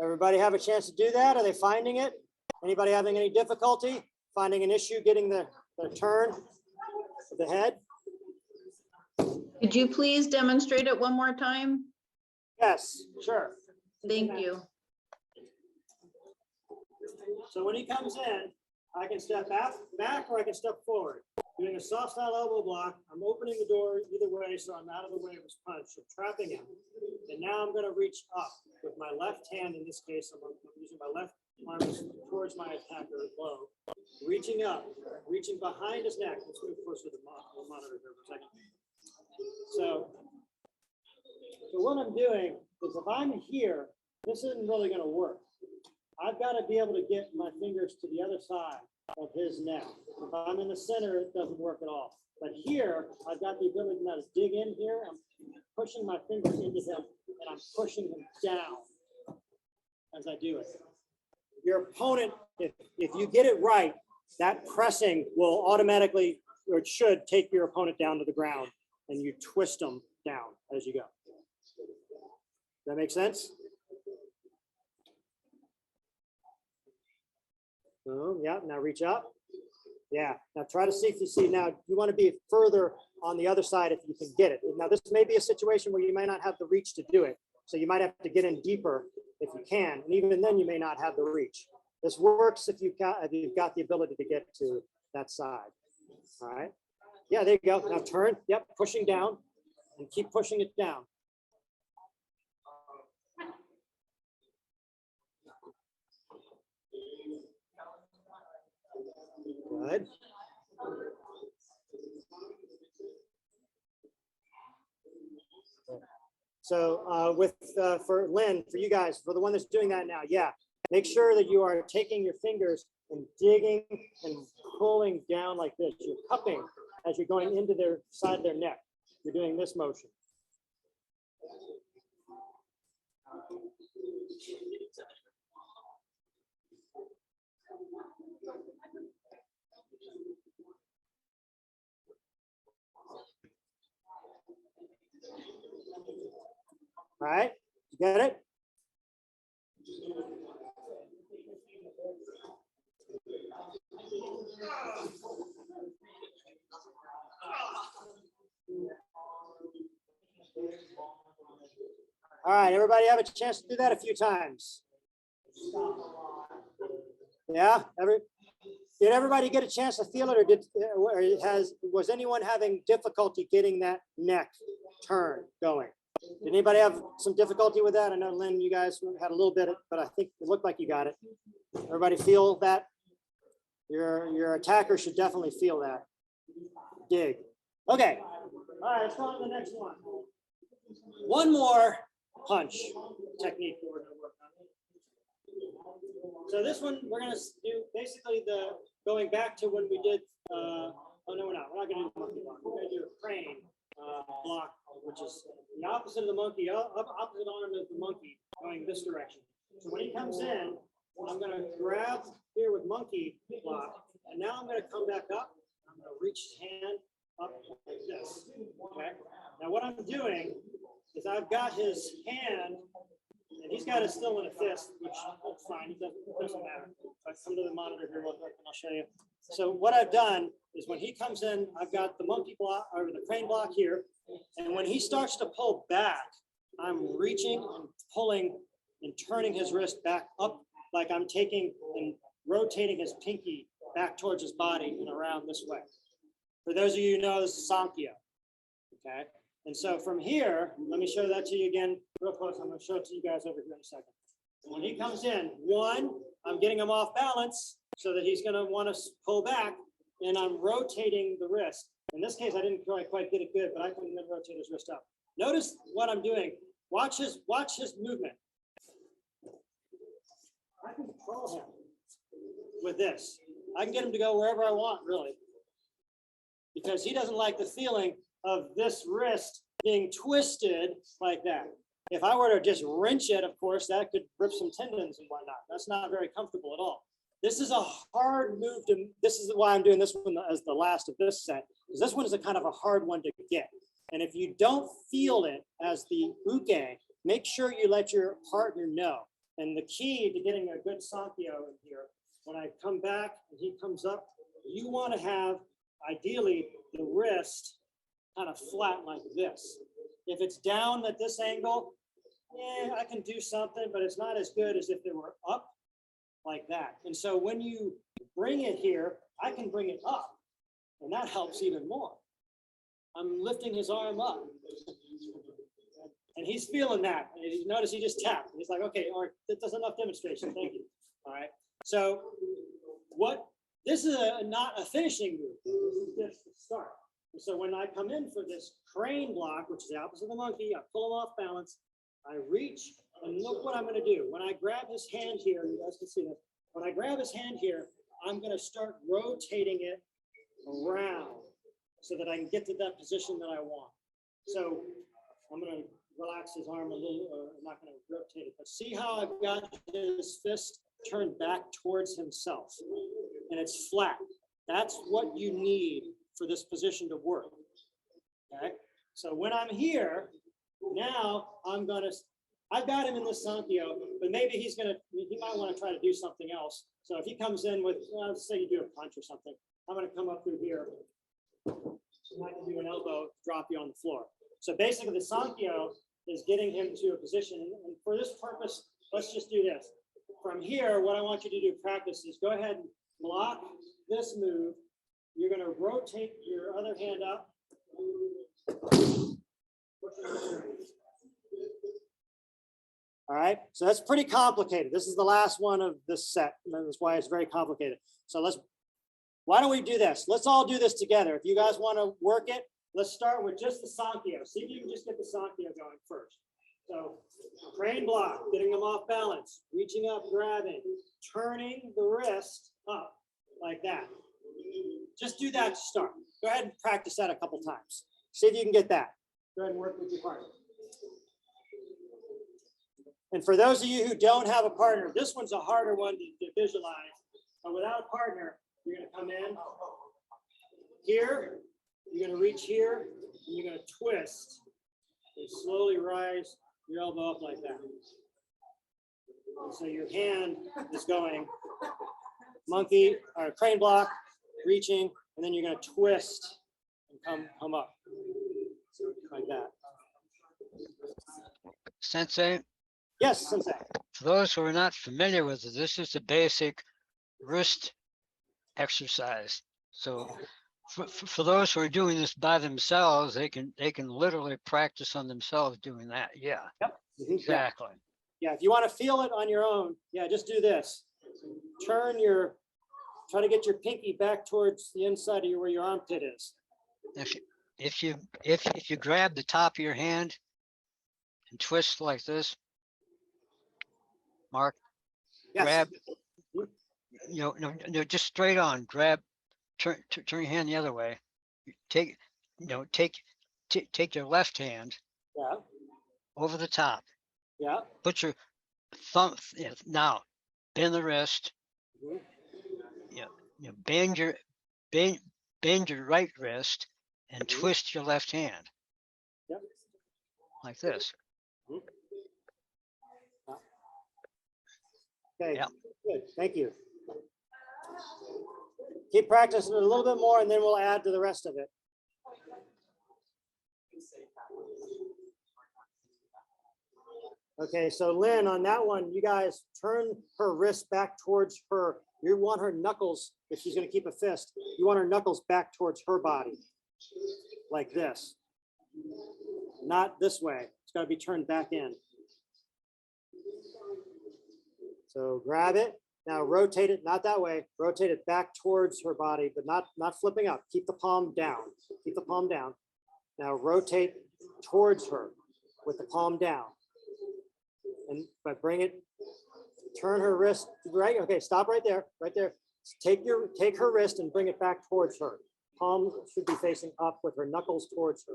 S1: Everybody have a chance to do that? Are they finding it? Anybody having any difficulty finding an issue getting the turn of the head?
S3: Could you please demonstrate it one more time?
S1: Yes, sure.
S3: Thank you.
S1: So when he comes in, I can step back or I can step forward. Doing a soft style elbow block, I'm opening the door either way, so I'm out of the way of his punch, so trapping him. And now I'm gonna reach up with my left hand. In this case, I'm using my left arm towards my attacker low, reaching up, reaching behind his neck. Let's move closer to the monitor here for a second. So what I'm doing is if I'm here, this isn't really gonna work. I've got to be able to get my fingers to the other side of his neck. If I'm in the center, it doesn't work at all. But here, I've got the ability now to dig in here. I'm pushing my fingers into him and I'm pushing him down as I do it. Your opponent, if you get it right, that pressing will automatically, or it should take your opponent down to the ground and you twist them down as you go. Does that make sense? Yeah, now reach up. Yeah, now try to see if you see. Now you want to be further on the other side if you can get it. Now this may be a situation where you may not have the reach to do it. So you might have to get in deeper if you can. And even then you may not have the reach. This works if you've got the ability to get to that side. All right. Yeah, there you go. Now turn. Yep, pushing down and keep pushing it down. Good. So for Lynn, for you guys, for the one that's doing that now, yeah, make sure that you are taking your fingers and digging and pulling down like this. You're cupping as you're going into their side of their neck. You're doing this motion. All right, you get it? All right, everybody have a chance to do that a few times. Yeah, did everybody get a chance to feel it, or was anyone having difficulty getting that neck turn going? Did anybody have some difficulty with that? I know, Lynn, you guys had a little bit, but I think it looked like you got it. Everybody feel that? Your attacker should definitely feel that. Dig. Okay. All right, let's go on to the next one. One more punch technique that we're going to work on. So this one, we're going to do basically going back to when we did, oh no, we're not. We're not going to do the monkey block. We're going to do a crane block, which is the opposite of the monkey, opposite arm of the monkey, going this direction. So when he comes in, I'm going to grab here with monkey block, and now I'm going to come back up. I'm going to reach his hand up like this. Okay. Now what I'm doing is I've got his hand, and he's got it still in a fist, which looks fine. It doesn't matter. If I come to the monitor here real quick, and I'll show you. So what I've done is when he comes in, I've got the monkey block or the crane block here, and when he starts to pull back, I'm reaching and pulling and turning his wrist back up, like I'm taking and rotating his pinky back towards his body and around this way. For those of you who know, this is Sankhya. Okay. And so from here, let me show that to you again real close. I'm going to show it to you guys over here in a second. When he comes in, one, I'm getting him off balance so that he's gonna want to pull back, and I'm rotating the wrist. In this case, I didn't quite get it good, but I can then rotate his wrist up. Notice what I'm doing. Watch his movement. I can control him with this. I can get him to go wherever I want, really, because he doesn't like the feeling of this wrist being twisted like that. If I were to just wrench it, of course, that could rip some tendons and whatnot. That's not very comfortable at all. This is a hard move to, this is why I'm doing this one as the last of this set, because this one is a kind of a hard one to get. And if you don't feel it as the uke, make sure you let your partner know. And the key to getting a good Sankyo in here, when I come back and he comes up, you want to have, ideally, the wrist kind of flat like this. If it's down at this angle, I can do something, but it's not as good as if they were up like that. And so when you bring it here, I can bring it up, and that helps even more. I'm lifting his arm up, and he's feeling that. And you notice he just tapped. He's like, okay, all right, that's enough demonstration. Thank you. All right. So this is not a finishing move. This is just the start. And so when I come in for this crane block, which is the opposite of the monkey, I pull him off balance, I reach, and look what I'm going to do. When I grab his hand here, you guys can see this. When I grab his hand here, I'm going to start rotating it around so that I can get to that position that I want. So I'm going to relax his arm a little, I'm not going to rotate it, but see how I've got his fist turned back towards himself, and it's flat. That's what you need for this position to work. Okay, so when I'm here, now I've got him in the Sankyo, but maybe he might want to try to do something else. So if he comes in with, let's say you do a punch or something, I'm going to come up through here. I can do an elbow, drop you on the floor. So basically the Sankyo is getting him to a position, and for this purpose, let's just do this. From here, what I want you to do practice is go ahead and block this move. You're going to rotate your other hand up. All right, so that's pretty complicated. This is the last one of this set, and that's why it's very complicated. So why don't we do this? Let's all do this together. If you guys want to work it, let's start with just the Sankyo. See if you can just get the Sankyo going first. So crane block, getting them off balance, reaching up, grabbing, turning the wrist up like that. Just do that to start. Go ahead and practice that a couple times. See if you can get that. Go ahead and work with your partner. And for those of you who don't have a partner, this one's a harder one to visualize. But without a partner, you're going to come in here, you're going to reach here, and you're going to twist and slowly rise your elbow up like that. And so your hand is going monkey or crane block, reaching, and then you're going to twist and come up like that.
S4: Sensei,
S1: Yes, Sensei.
S4: for those who are not familiar with it, this is the basic wrist exercise. So for those who are doing this by themselves, they can literally practice on themselves doing that. Yeah.
S1: Yep.
S4: Exactly.
S1: Yeah, if you want to feel it on your own, yeah, just do this. Try to get your pinky back towards the inside of where your armpit is.
S4: If you grab the top of your hand and twist like this, Mark,
S1: Yes.
S4: grab, no, just straight on, grab, turn your hand the other way. Take your left hand
S1: Yeah.
S4: over the top.
S1: Yeah.
S4: Put your thumb, now bend the wrist.
S1: Mhm.
S4: Bend your right wrist and twist your left hand.
S1: Yep.
S4: Like this.
S1: Okay.
S4: Yeah.
S1: Good. Thank you. Keep practicing it a little bit more, and then we'll add to the rest of it. Okay, so Lynn, on that one, you guys turn her wrist back towards her. You want her knuckles, if she's going to keep a fist, you want her knuckles back towards her body, like this. Not this way. It's got to be turned back in. So grab it. Now rotate it, not that way. Rotate it back towards her body, but not flipping up. Keep the palm down. Keep the palm down. Now rotate towards her with the palm down. But bring it, turn her wrist, right? Okay, stop right there, right there. Take her wrist and bring it back towards her. Palm should be facing up with her knuckles towards her.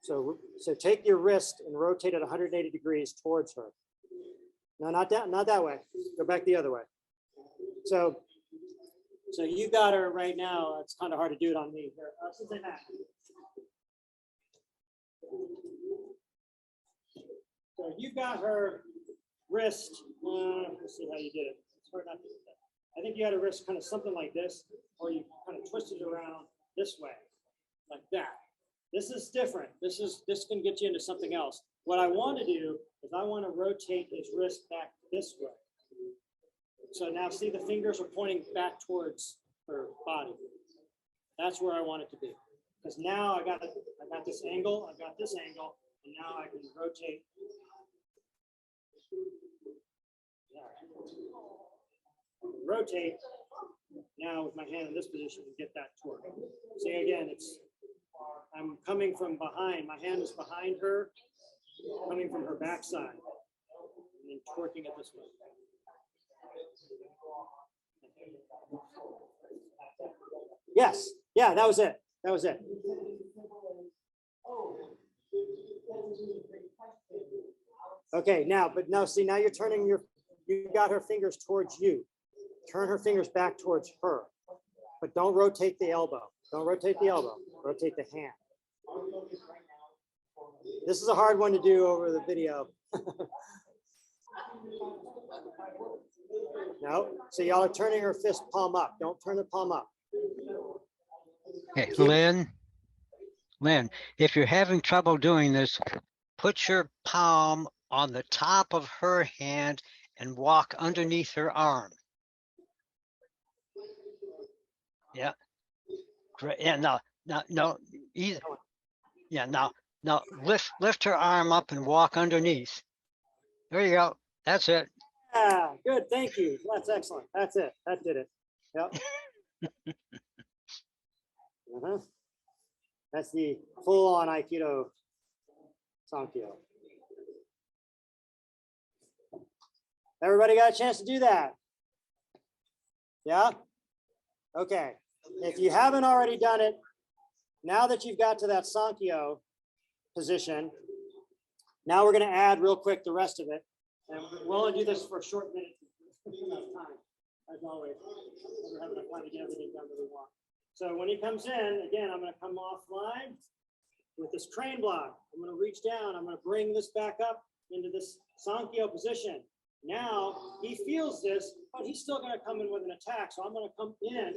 S1: So take your wrist and rotate it 180 degrees towards her. No, not that way. Go back the other way. So you got her right now. It's kind of hard to do it on me here. So you got her wrist. Let's see how you did it. It's hard not to do that. I think you had a wrist kind of something like this, or you kind of twisted it around this way, like that. This is different. This can get you into something else. What I want to do is I want to rotate his wrist back this way. So now see the fingers are pointing back towards her body. That's where I want it to be. Because now I got this angle, and now I can rotate. Rotate now with my hand in this position and get that torque. See again, I'm coming from behind. My hand is behind her, coming from her backside, and then torquing it this way. Yes, yeah, that was it. That was it. Okay, now see, now you're turning you got her fingers towards you. Turn her fingers back towards her, but don't rotate the elbow. Don't rotate the elbow, rotate the hand. This is a hard one to do over the video. No, so y'all are turning her fist palm up. Don't turn the palm up.
S4: Hey, Lynn, if you're having trouble doing this, put your palm on the top of her hand and walk underneath her arm. Yeah. Great. Yeah, no, either. Yeah, now lift her arm up and walk underneath. There you go. That's it.
S1: Yeah, good. Thank you. That's excellent. That's it. That did it. Yep. That's the full-on Aikido Sankyo. Everybody got a chance to do that? Yeah? Okay. If you haven't already done it, now that you've got to that Sankyo position, now we're going to add real quick the rest of it. And we'll only do this for a short minute. Time, as always. We're having enough time to get everything done that we want. So when he comes in, again, I'm going to come offline with this crane block. I'm going to reach down. I'm going to bring this back up into this Sankyo position. Now he feels this, but he's still going to come in with an attack. So I'm going to come in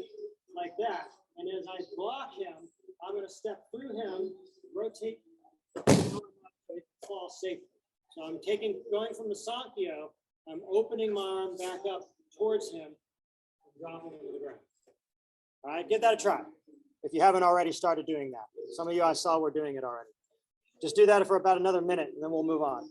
S1: like that. And as I block him, I'm going to step through him, rotate, fall safely. So I'm going from the Sankyo, I'm opening my arm back up towards him, and dropping him to the ground. All right, give that a try. If you haven't already started doing that. Some of you I saw were doing it already. Just do that for about another minute, and then we'll move on.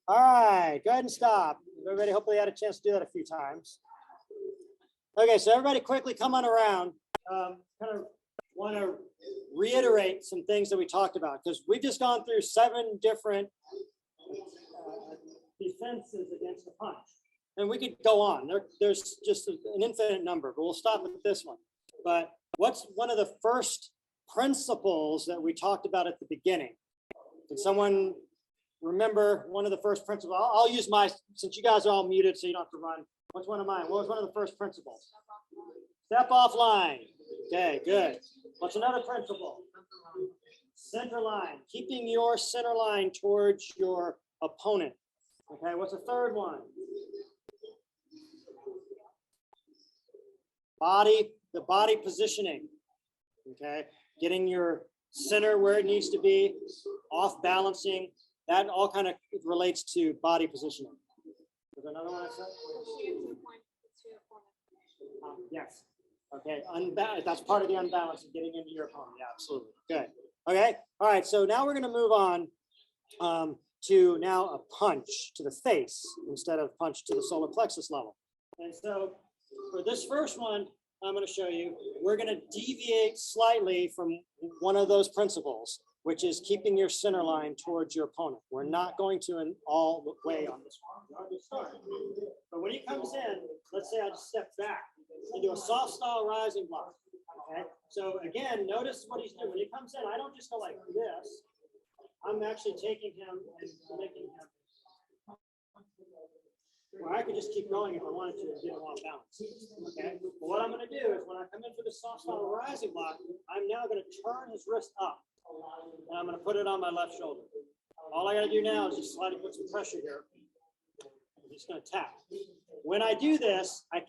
S1: All right, go ahead and stop. Everybody hopefully had a chance to do that a few times. Okay, so everybody quickly come on around. Kind of want to reiterate some things that we talked about, because we've just gone through 7 different defenses against the punch. And we could go on. There's just an infinite number, but we'll stop at this one. But what's one of the first principles that we talked about at the beginning? Can someone remember one of the first principles? I'll use my, since you guys are all muted, so you don't have to run. What's one of mine? What was one of the first principles? Step off line. Okay, good. What's another principle? Center line. Keeping your center line towards your opponent. Okay, what's the third one? The body positioning. Okay, getting your center where it needs to be, off balancing. That all kind of relates to body positioning. There's another one I said? Yes. Okay, that's part of the unbalance of getting into your opponent. Yeah, absolutely. Good. Okay. All right. So now we're going to move on to now a punch to the face instead of punch to the solar plexus level. And so for this first one, I'm going to show you, we're going to deviate slightly from one of those principles, which is keeping your center line towards your opponent. We're not going to an all the way on this one. But when he comes in, let's say I just step back and do a soft style rising block. Okay. So again, notice what he's doing. When he comes in, I don't just go like this. I'm actually taking him and making him. Or I could just keep going if I wanted to and get him off balance. Okay. But what I'm going to do is when I come in for the soft style rising block, I'm now going to turn his wrist up. And I'm going to put it on my left shoulder. All I got to do now is just slightly put some pressure here. I'm just going to tap. When I do this, I've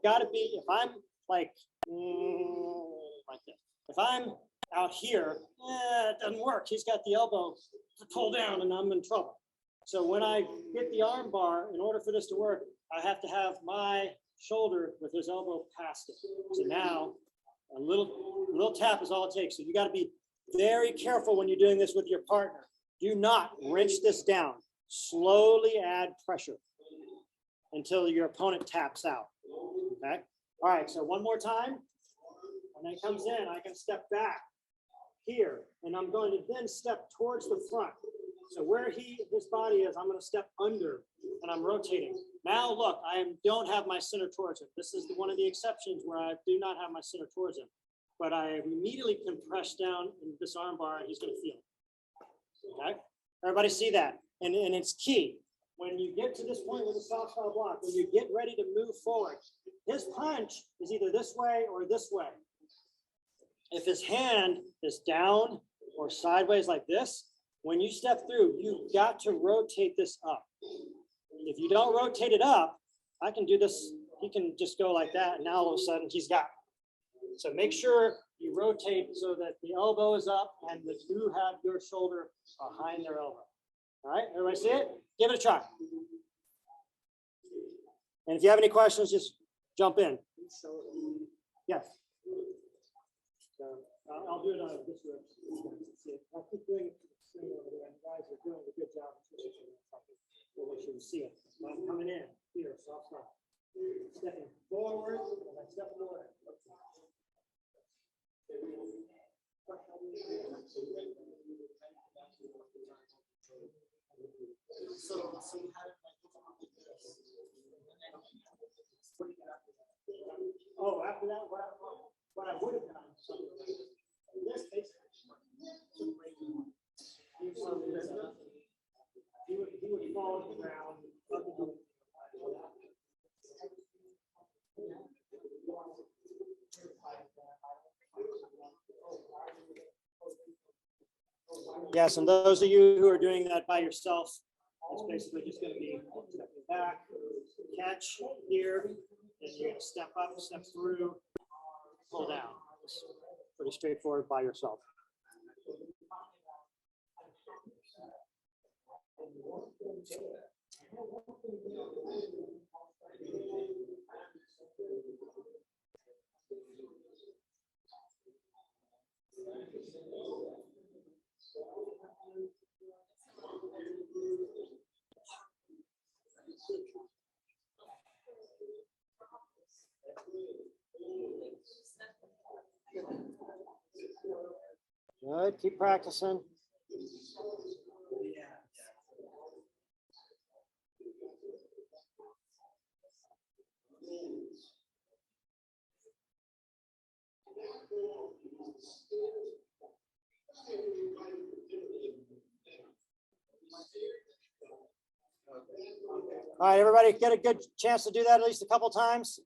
S1: got to be, if I'm like this. If I'm out here, it doesn't work. He's got the elbow to pull down and I'm in trouble. So when I get the arm bar, in order for this to work, I have to have my shoulder with his elbow past it. So now a little tap is all it takes. So you got to be very careful when you're doing this with your partner. Do not wrench this down. Slowly add pressure until your opponent taps out. Okay. All right. So one more time. When it comes in, I can step back here, and I'm going to then step towards the front. So where his body is, I'm going to step under, and I'm rotating. Now look, I don't have my center towards him. This is one of the exceptions where I do not have my center towards him. But I immediately can press down in this arm bar, and he's going to feel it. Okay? Everybody see that? And it's key. When you get to this point with a soft style block, when you get ready to move forward, his punch is either this way or this way. If his hand is down or sideways like this, when you step through, you've got to rotate this up. If you don't rotate it up, I can do this. He can just go like that. And now all of a sudden he's got it. So make sure you rotate so that the elbow is up and that you have your shoulder behind their elbow. All right, everybody see it? Give it a try. And if you have any questions, just jump in. Yes. So I'll do it on this way. I'll keep doing it. You guys are doing a good job. We'll let you see it. I'm coming in here, soft start. Stepping forward, and I step forward. Oh, after that, what I would have done, in this case, he would fall to the ground. Yes, and those of you who are doing that by yourself, it's basically just going to be stepping back, catch here, and you're going to step up, step through, pull down. It's pretty straightforward by yourself. Good, keep practicing. All right, everybody get a good chance to do that at least a couple times.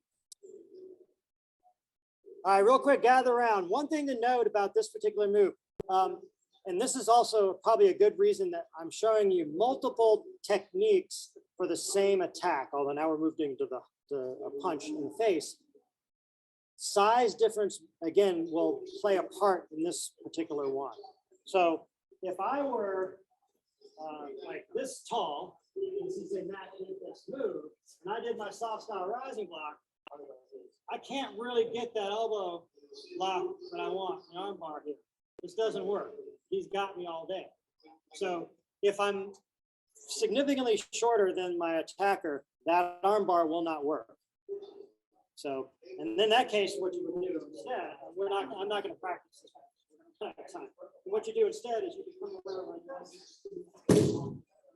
S1: All right, real quick, gather around. One thing to note about this particular move, and this is also probably a good reason that I'm showing you multiple techniques for the same attack, although now we're moving to a punch in the face. Size difference, again, will play a part in this particular one. So if I were like this tall, this is a match with this move, and I did my soft style rising block, I can't really get that elbow lock that I want, the arm bar here. This doesn't work. He's got me all day. So if I'm significantly shorter than my attacker, that arm bar will not work. So, and in that case, what you would do instead, I'm not going to practice this. What you do instead is you become aware of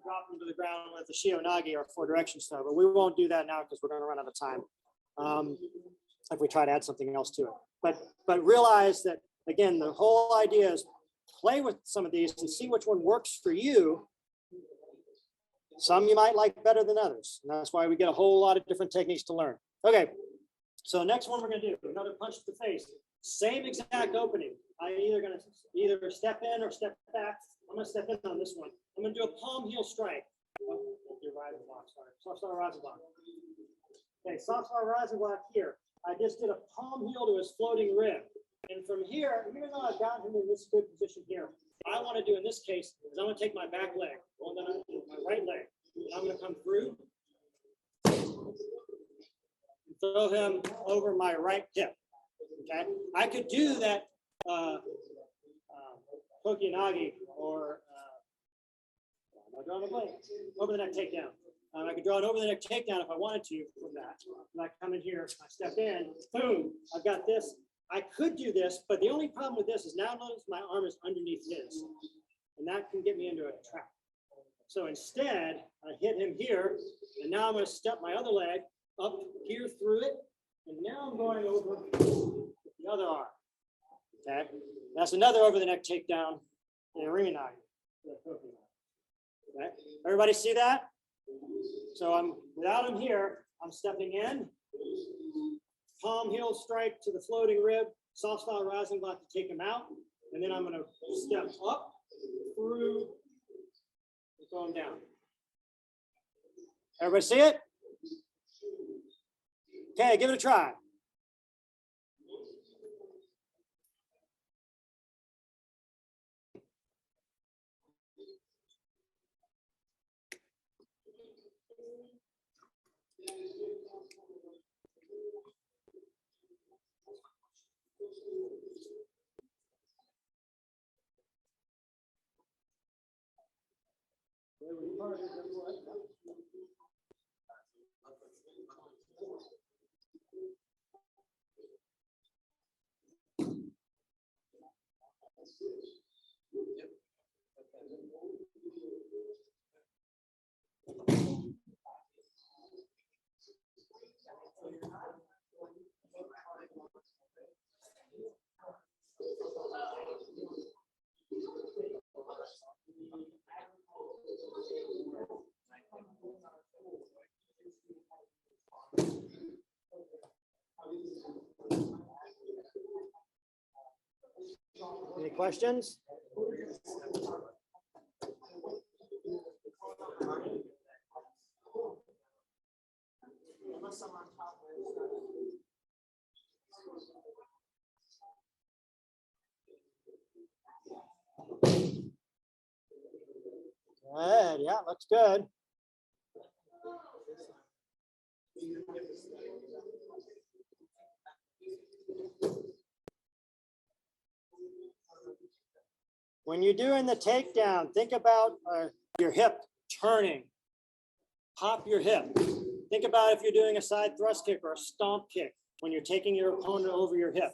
S1: drop them to the ground with the Shio-Nagi or 4-direction style, but we won't do that now because we're going to run out of time if we try to add something else to it. But realize that, again, the whole idea is play with some of these and see which one works for you. Some you might like better than others. And that's why we get a whole lot of different techniques to learn. Okay, so next one we're going to do, another punch to the face. Same exact opening. I'm either going to either step in or step back. I'm going to step in on this one. I'm going to do a palm heel strike. Oh, your rising block, sorry. Soft style rising block. Okay, soft style rising block here. I just did a palm heel to his floating rib. And from here, even though I've gotten him in this good position here, what I want to do in this case is I'm going to take my back leg, well, then my right leg, and I'm going to come through and throw him over my right hip. Okay, I could do that Kokianagi or over the neck takedown. I could draw an over the neck takedown if I wanted to from that. And I come in here, I step in, boom, I've got this. I could do this, but the only problem with this is now notice my arm is underneath his, and that can get me into a trap. So instead, I hit him here, and now I'm going to step my other leg up here through it, and now I'm going over the other arm. Okay, that's another over the neck takedown in a ring. Okay, everybody see that? So I'm without him here, I'm stepping in, palm heel strike to the floating rib, soft style rising block to take him out, and then I'm going to step up through and throw him down. Everybody see it? Okay, give it a try. Any questions? Good, yeah, looks good. When you're doing the takedown, think about your hip turning. Pop your hip. Think about if you're doing a side thrust kick or a stomp kick when you're taking your opponent over your hip.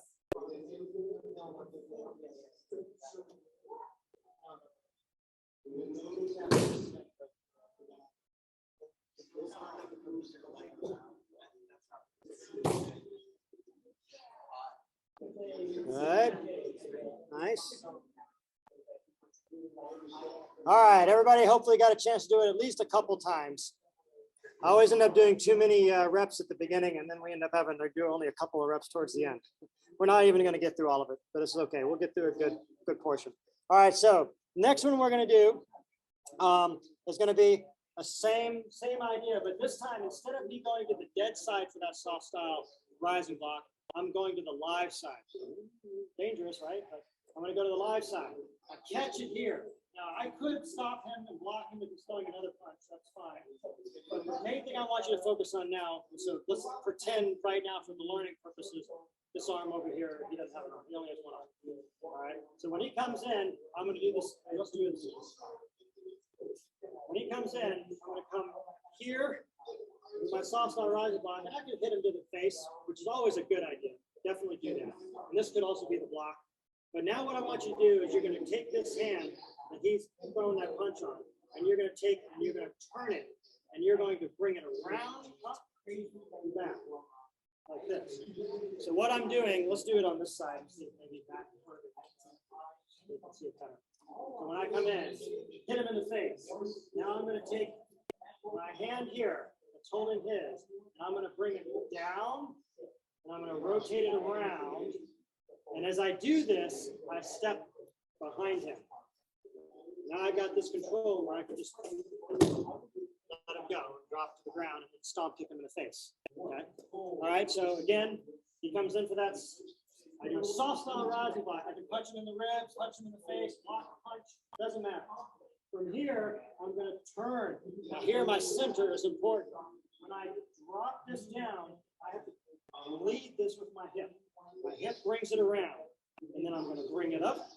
S1: Good. Nice. All right, everybody hopefully got a chance to do it at least a couple times. I always end up doing too many reps at the beginning, and then we end up having to do only a couple of reps towards the end. We're not even going to get through all of it, but it's okay. We'll get through a good portion. All right, so next one we're going to do is going to be a same idea, but this time instead of me going to the dead side for that soft style rising block, I'm going to the live side. Dangerous, right? But I'm going to go to the live side. I catch it here. Now, I could stop him and block him if he's throwing another punch. That's fine. But the main thing I want you to focus on now, so let's pretend right now for the learning purposes, this arm over here, he doesn't have an arm. He only has one arm. All right. So when he comes in, I'm going to do this. Let's do this. When he comes in, I'm going to come here with my soft style rising block, and I can hit him to the face, which is always a good idea. Definitely do that. And this could also be the block. But now what I want you to do is you're going to take this hand that he's throwing that punch on, and you're going to take and you're going to turn it, and you're going to bring it around, up, and back, like this. So what I'm doing, let's do it on this side. See if maybe back and forth. You can see it better. So when I come in, hit him in the face. Now I'm going to take my hand here that's holding his, and I'm going to bring it down, and I'm going to rotate it around. And as I do this, I step behind him. Now I've got this control where I can just let him go, drop to the ground, and then stomp kick him in the face. Okay. All right. So again, he comes in for that. I do a soft style rising block. I can punch him in the ribs, punch him in the face, block, punch. Doesn't matter. From here, I'm going to turn. Now here, my center is important. When I drop this down, I have to lead this with my hip. My hip brings it around, and then I'm going to bring it up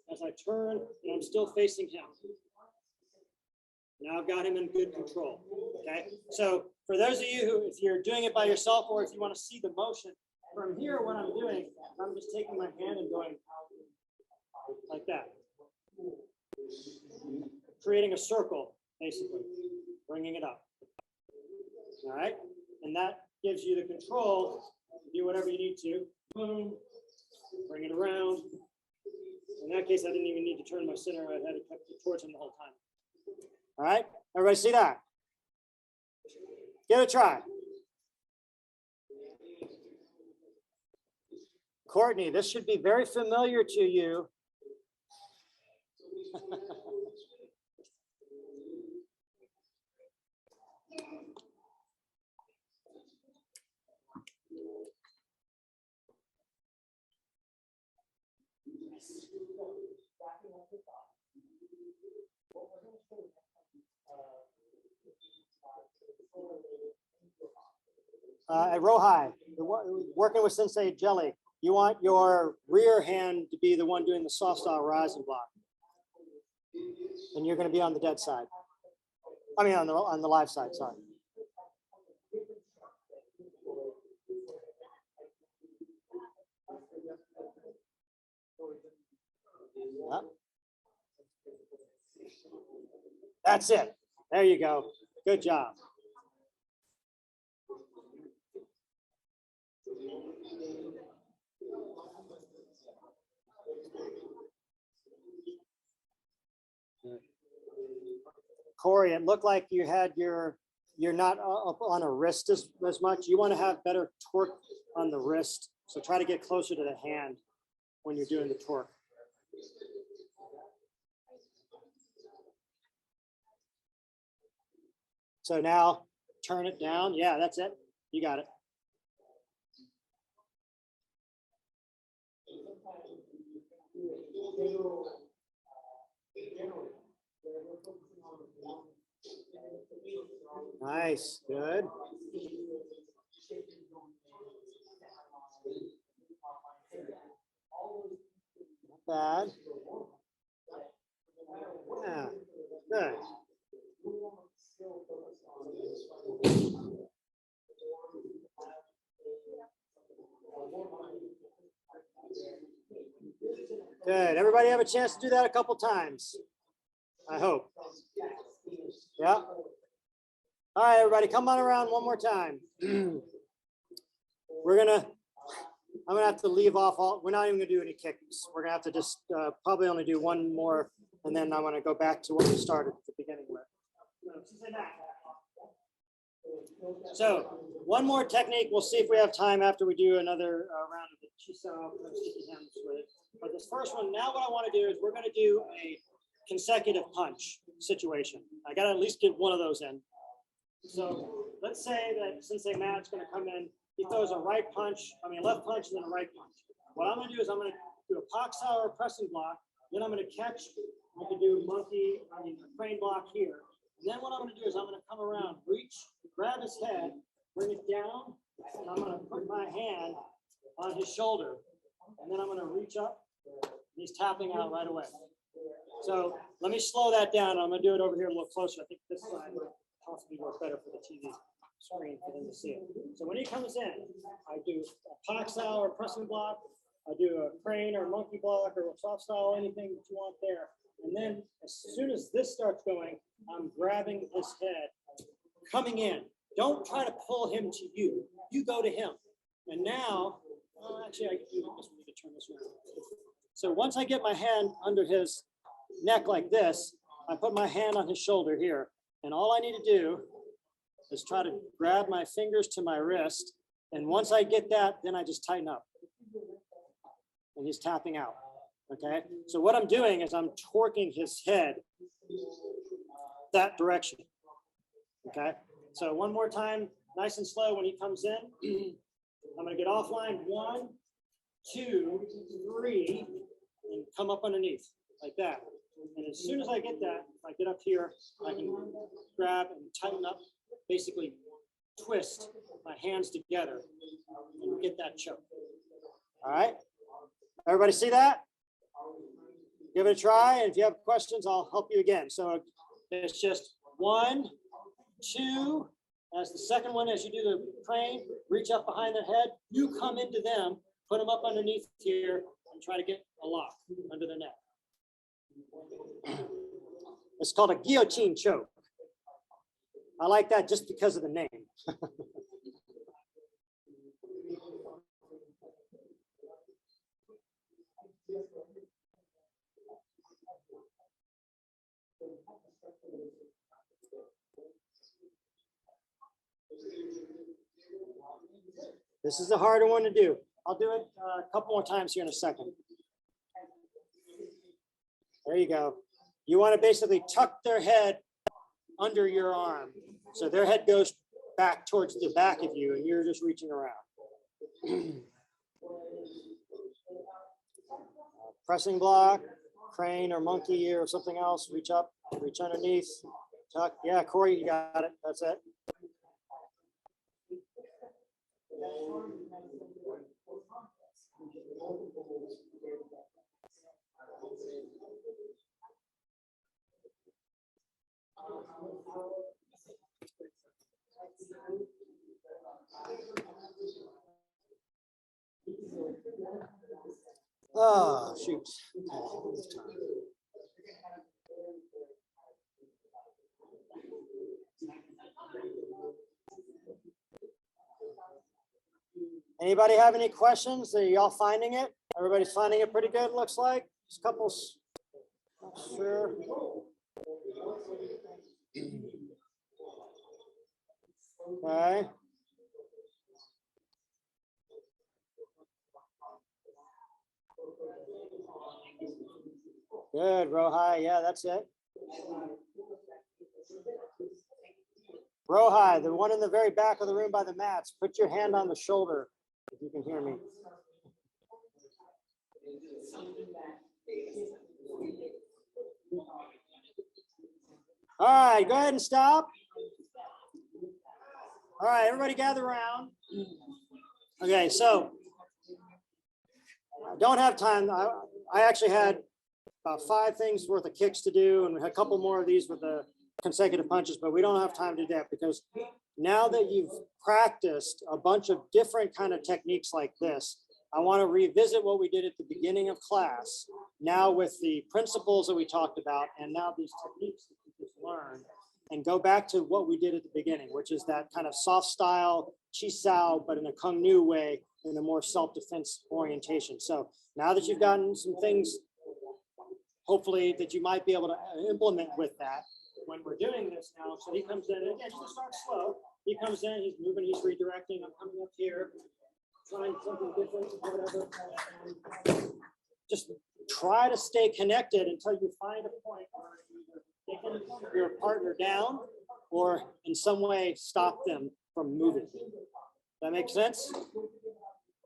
S1: as I turn, and I'm still facing him. Now I've got him in good control. Okay. So for those of you who, if you're doing it by yourself, or if you want to see the motion from here, what I'm doing, I'm just taking my hand and going like that, creating a circle, basically, bringing it up. All right. And that gives you the control to do whatever you need to. Boom, bring it around. In that case, I didn't even need to turn my center. I had it towards him the whole time. All right, everybody see that? Give it a try. Courtney, this should be very familiar to you. At Rohai, working with Sensei Jelly, you want your rear hand to be the one doing the soft style rising block, and you're going to be on the dead side. I mean, on the live side. Sorry. Yep. That's it. There you go. Good job. Corey, it looked like you had you're not up on a wrist as much. You want to have better torque on the wrist. So try to get closer to the hand when you're doing the torque. So now turn it down. Yeah, that's it. You got it. Nice, good. Not bad. Yeah, good. Good. Everybody have a chance to do that a couple times. I hope. Yeah. All right, everybody, come on around one more time. I'm gonna have to leave off we're not even gonna do any kicks. We're gonna have to just probably only do one more, and then I'm gonna go back to what we started at the beginning with. So one more technique. We'll see if we have time after we do another round of the Chisao sticky hands with it. But this first one, now what I want to do is we're going to do a consecutive punch situation. I got to at least get one of those in. So let's say that Sensei Matt's going to come in, he throws a left punch and then a right punch. What I'm going to do is I'm going to do a Paksao or pressing block. Then I'm going to catch, I can do a crane block here. And then what I'm going to do is I'm going to come around, reach, grab his head, bring it down, and I'm going to put my hand on his shoulder. And then I'm going to reach up, and he's tapping out right away. So let me slow that down. I'm going to do it over here a little closer. I think this side would possibly work better for the TV screen for them to see it. So when he comes in, I do a Paksao or pressing block. I do a crane or monkey block or a soft style, anything that you want there. And then as soon as this starts going, I'm grabbing his head, coming in. Don't try to pull him to you. You go to him. And now, actually, I can do this. We need to turn this around. So once I get my hand under his neck like this, I put my hand on his shoulder here. And all I need to do is try to grab my fingers to my wrist. And once I get that, then I just tighten up. And he's tapping out. Okay, so what I'm doing is I'm torquing his head that direction. Okay, so one more time, nice and slow when he comes in. I'm going to get offline 1, 2, 3, and come up underneath like that. And as soon as I get that, if I get up here, I can grab and tighten up, basically twist my hands together and get that choke. All right, everybody see that? Give it a try, and if you have questions, I'll help you again. So it's just 1, 2. As the second one, as you do the crane, reach up behind their head. You come into them, put them up underneath here, and try to get a lock under their neck. It's called a guillotine choke. I like that just because of the name. This is a harder one to do. I'll do it a couple more times here in a second. There you go. You want to basically tuck their head under your arm. So their head goes back towards the back of you and you're just reaching around. Pressing block, crane or monkey or something else. Reach up, reach underneath, tuck. Yeah, Corey, you got it. That's it. Oh, shoot. Anybody have any questions? Are y'all finding it? Everybody's finding it pretty good, looks like. Just a couple, not sure. Okay. Good, Rohai. Yeah, that's it. Rohai, the one in the very back of the room by the mats, put your hand on the shoulder if you can hear me. All right, go ahead and stop. All right, everybody gather around. Okay, so I don't have time. I actually had about 5 things worth of kicks to do and a couple more of these with the consecutive punches, but we don't have time to do that because now that you've practiced a bunch of different kind of techniques like this, I want to revisit what we did at the beginning of class. now with the principles that we talked about, and now these techniques that you just learned, and go back to what we did at the beginning, which is that kind of soft style chi sao, but in a kung nu way, in a more self-defense orientation. So now that you've gotten some things, hopefully that you might be able to implement with that when we're doing this now. So he comes in, and again, just start slow. He comes in, he's moving, he's redirecting. I'm coming up here, trying something different, whatever. Just try to stay connected until you find a point where you're taking your partner down or in some way stop them from moving. That makes sense?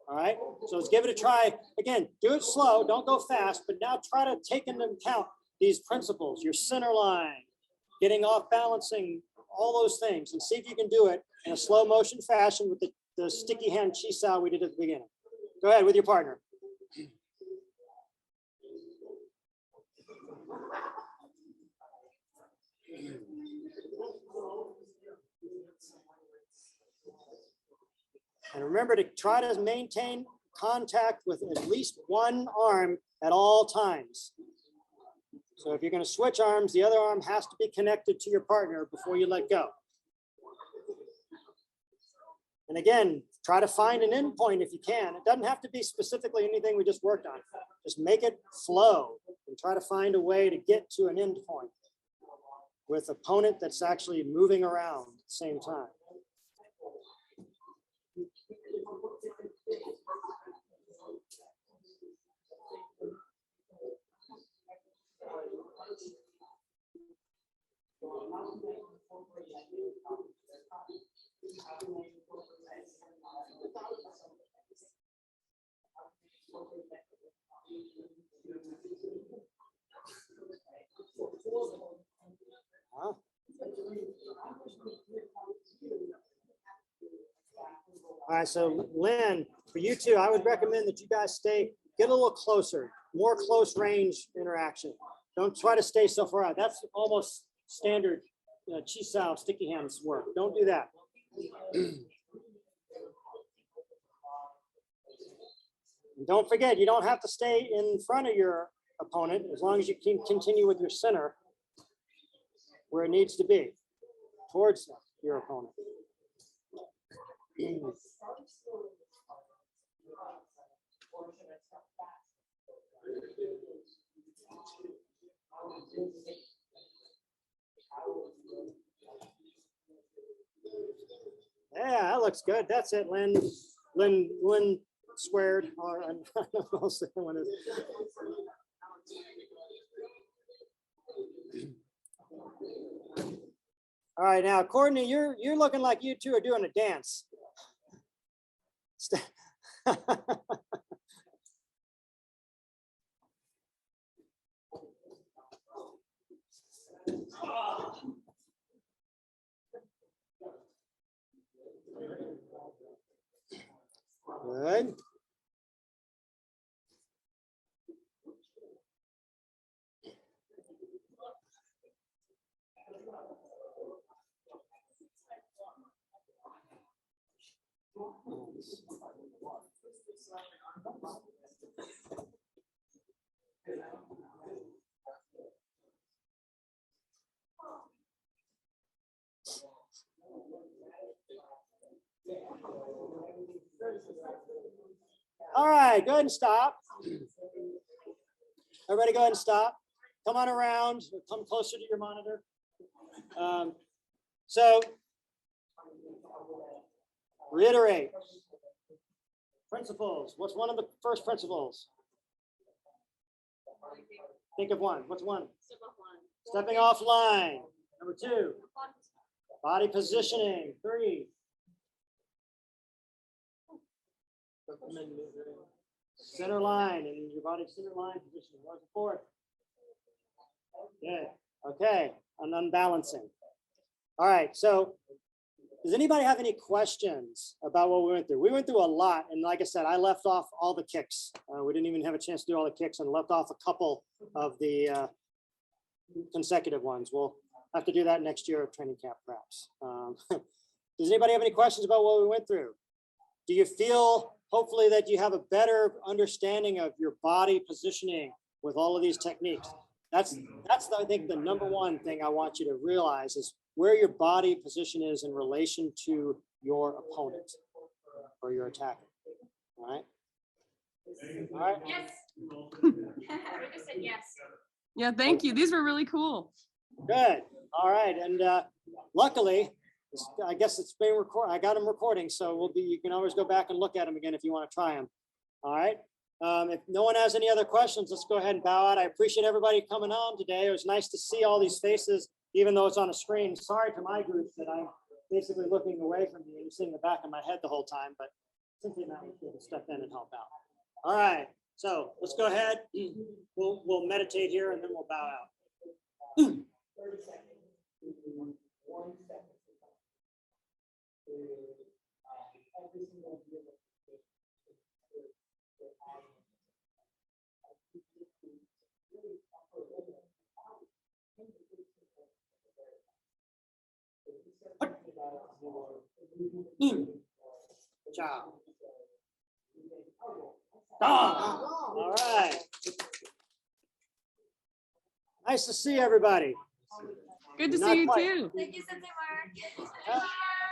S1: All right, so let's give it a try. Again, do it slow, don't go fast, but now try to take into account these principles, your center line, getting off balancing, all those things, and see if you can do it in a slow motion fashion with the sticky hand chi sao we did at the beginning. Go ahead with your partner. And remember to try to maintain contact with at least one arm at all times. So if you're going to switch arms, the other arm has to be connected to your partner before you let go. And again, try to find an end point if you can. It doesn't have to be specifically anything we just worked on. Just make it flow and try to find a way to get to an end point with an opponent that's actually moving around at the same time. Huh? All right, so Lynn, for you two, I would recommend that you guys get a little closer, more close range interaction. Don't try to stay so far out. That's almost standard chi sao sticky hands work. Don't do that. And don't forget, you don't have to stay in front of your opponent as long as you can continue with your center where it needs to be, towards your opponent. Yeah, that looks good. That's it, Lynn. Lynn squared. Or I don't know what else the one is. All right, now Courtney, you're looking like you two are doing a dance. Good. All right, go ahead and stop. Everybody go ahead and stop. Come on around, come closer to your monitor. So reiterate. Principles. What's one of the first principles? Think of one. What's one? Stepping off line. Number two. Body positioning. Three. Center line and your body center line position. What's the fourth? Good. Okay. And unbalancing. All right. So does anybody have any questions about what we went through? We went through a lot. And like I said, I left off all the kicks. We didn't even have a chance to do all the kicks and left off a couple of the consecutive ones. We'll have to do that next year at training camp, perhaps. Does anybody have any questions about what we went through? Do you feel hopefully that you have a better understanding of your body positioning with all of these techniques. That's I think the number one thing I want you to realize is where your body position is in relation to your opponent or your attacker. All right. All right.
S8: Yes. I just said yes.
S9: Yeah, thank you. These were really cool.
S1: Good. All right. And luckily, I guess it's being recorded. I got them recording, so you can always go back and look at them again if you want to try them. All right. If no one has any other questions, let's go ahead and bow out. I appreciate everybody coming on today. It was nice to see all these faces, even though it's on a screen. Sorry to my group that I'm basically looking away from you and seeing the back of my head the whole time, but simply not able to step in and help out. All right. So let's go ahead. We'll meditate here and then we'll bow out. 30 seconds. 1 second. Every single Good job. All right. Nice to see everybody.
S9: Good to
S1: Not
S9: see you
S1: quite.
S9: too.
S8: Thank you, Sensei Mark.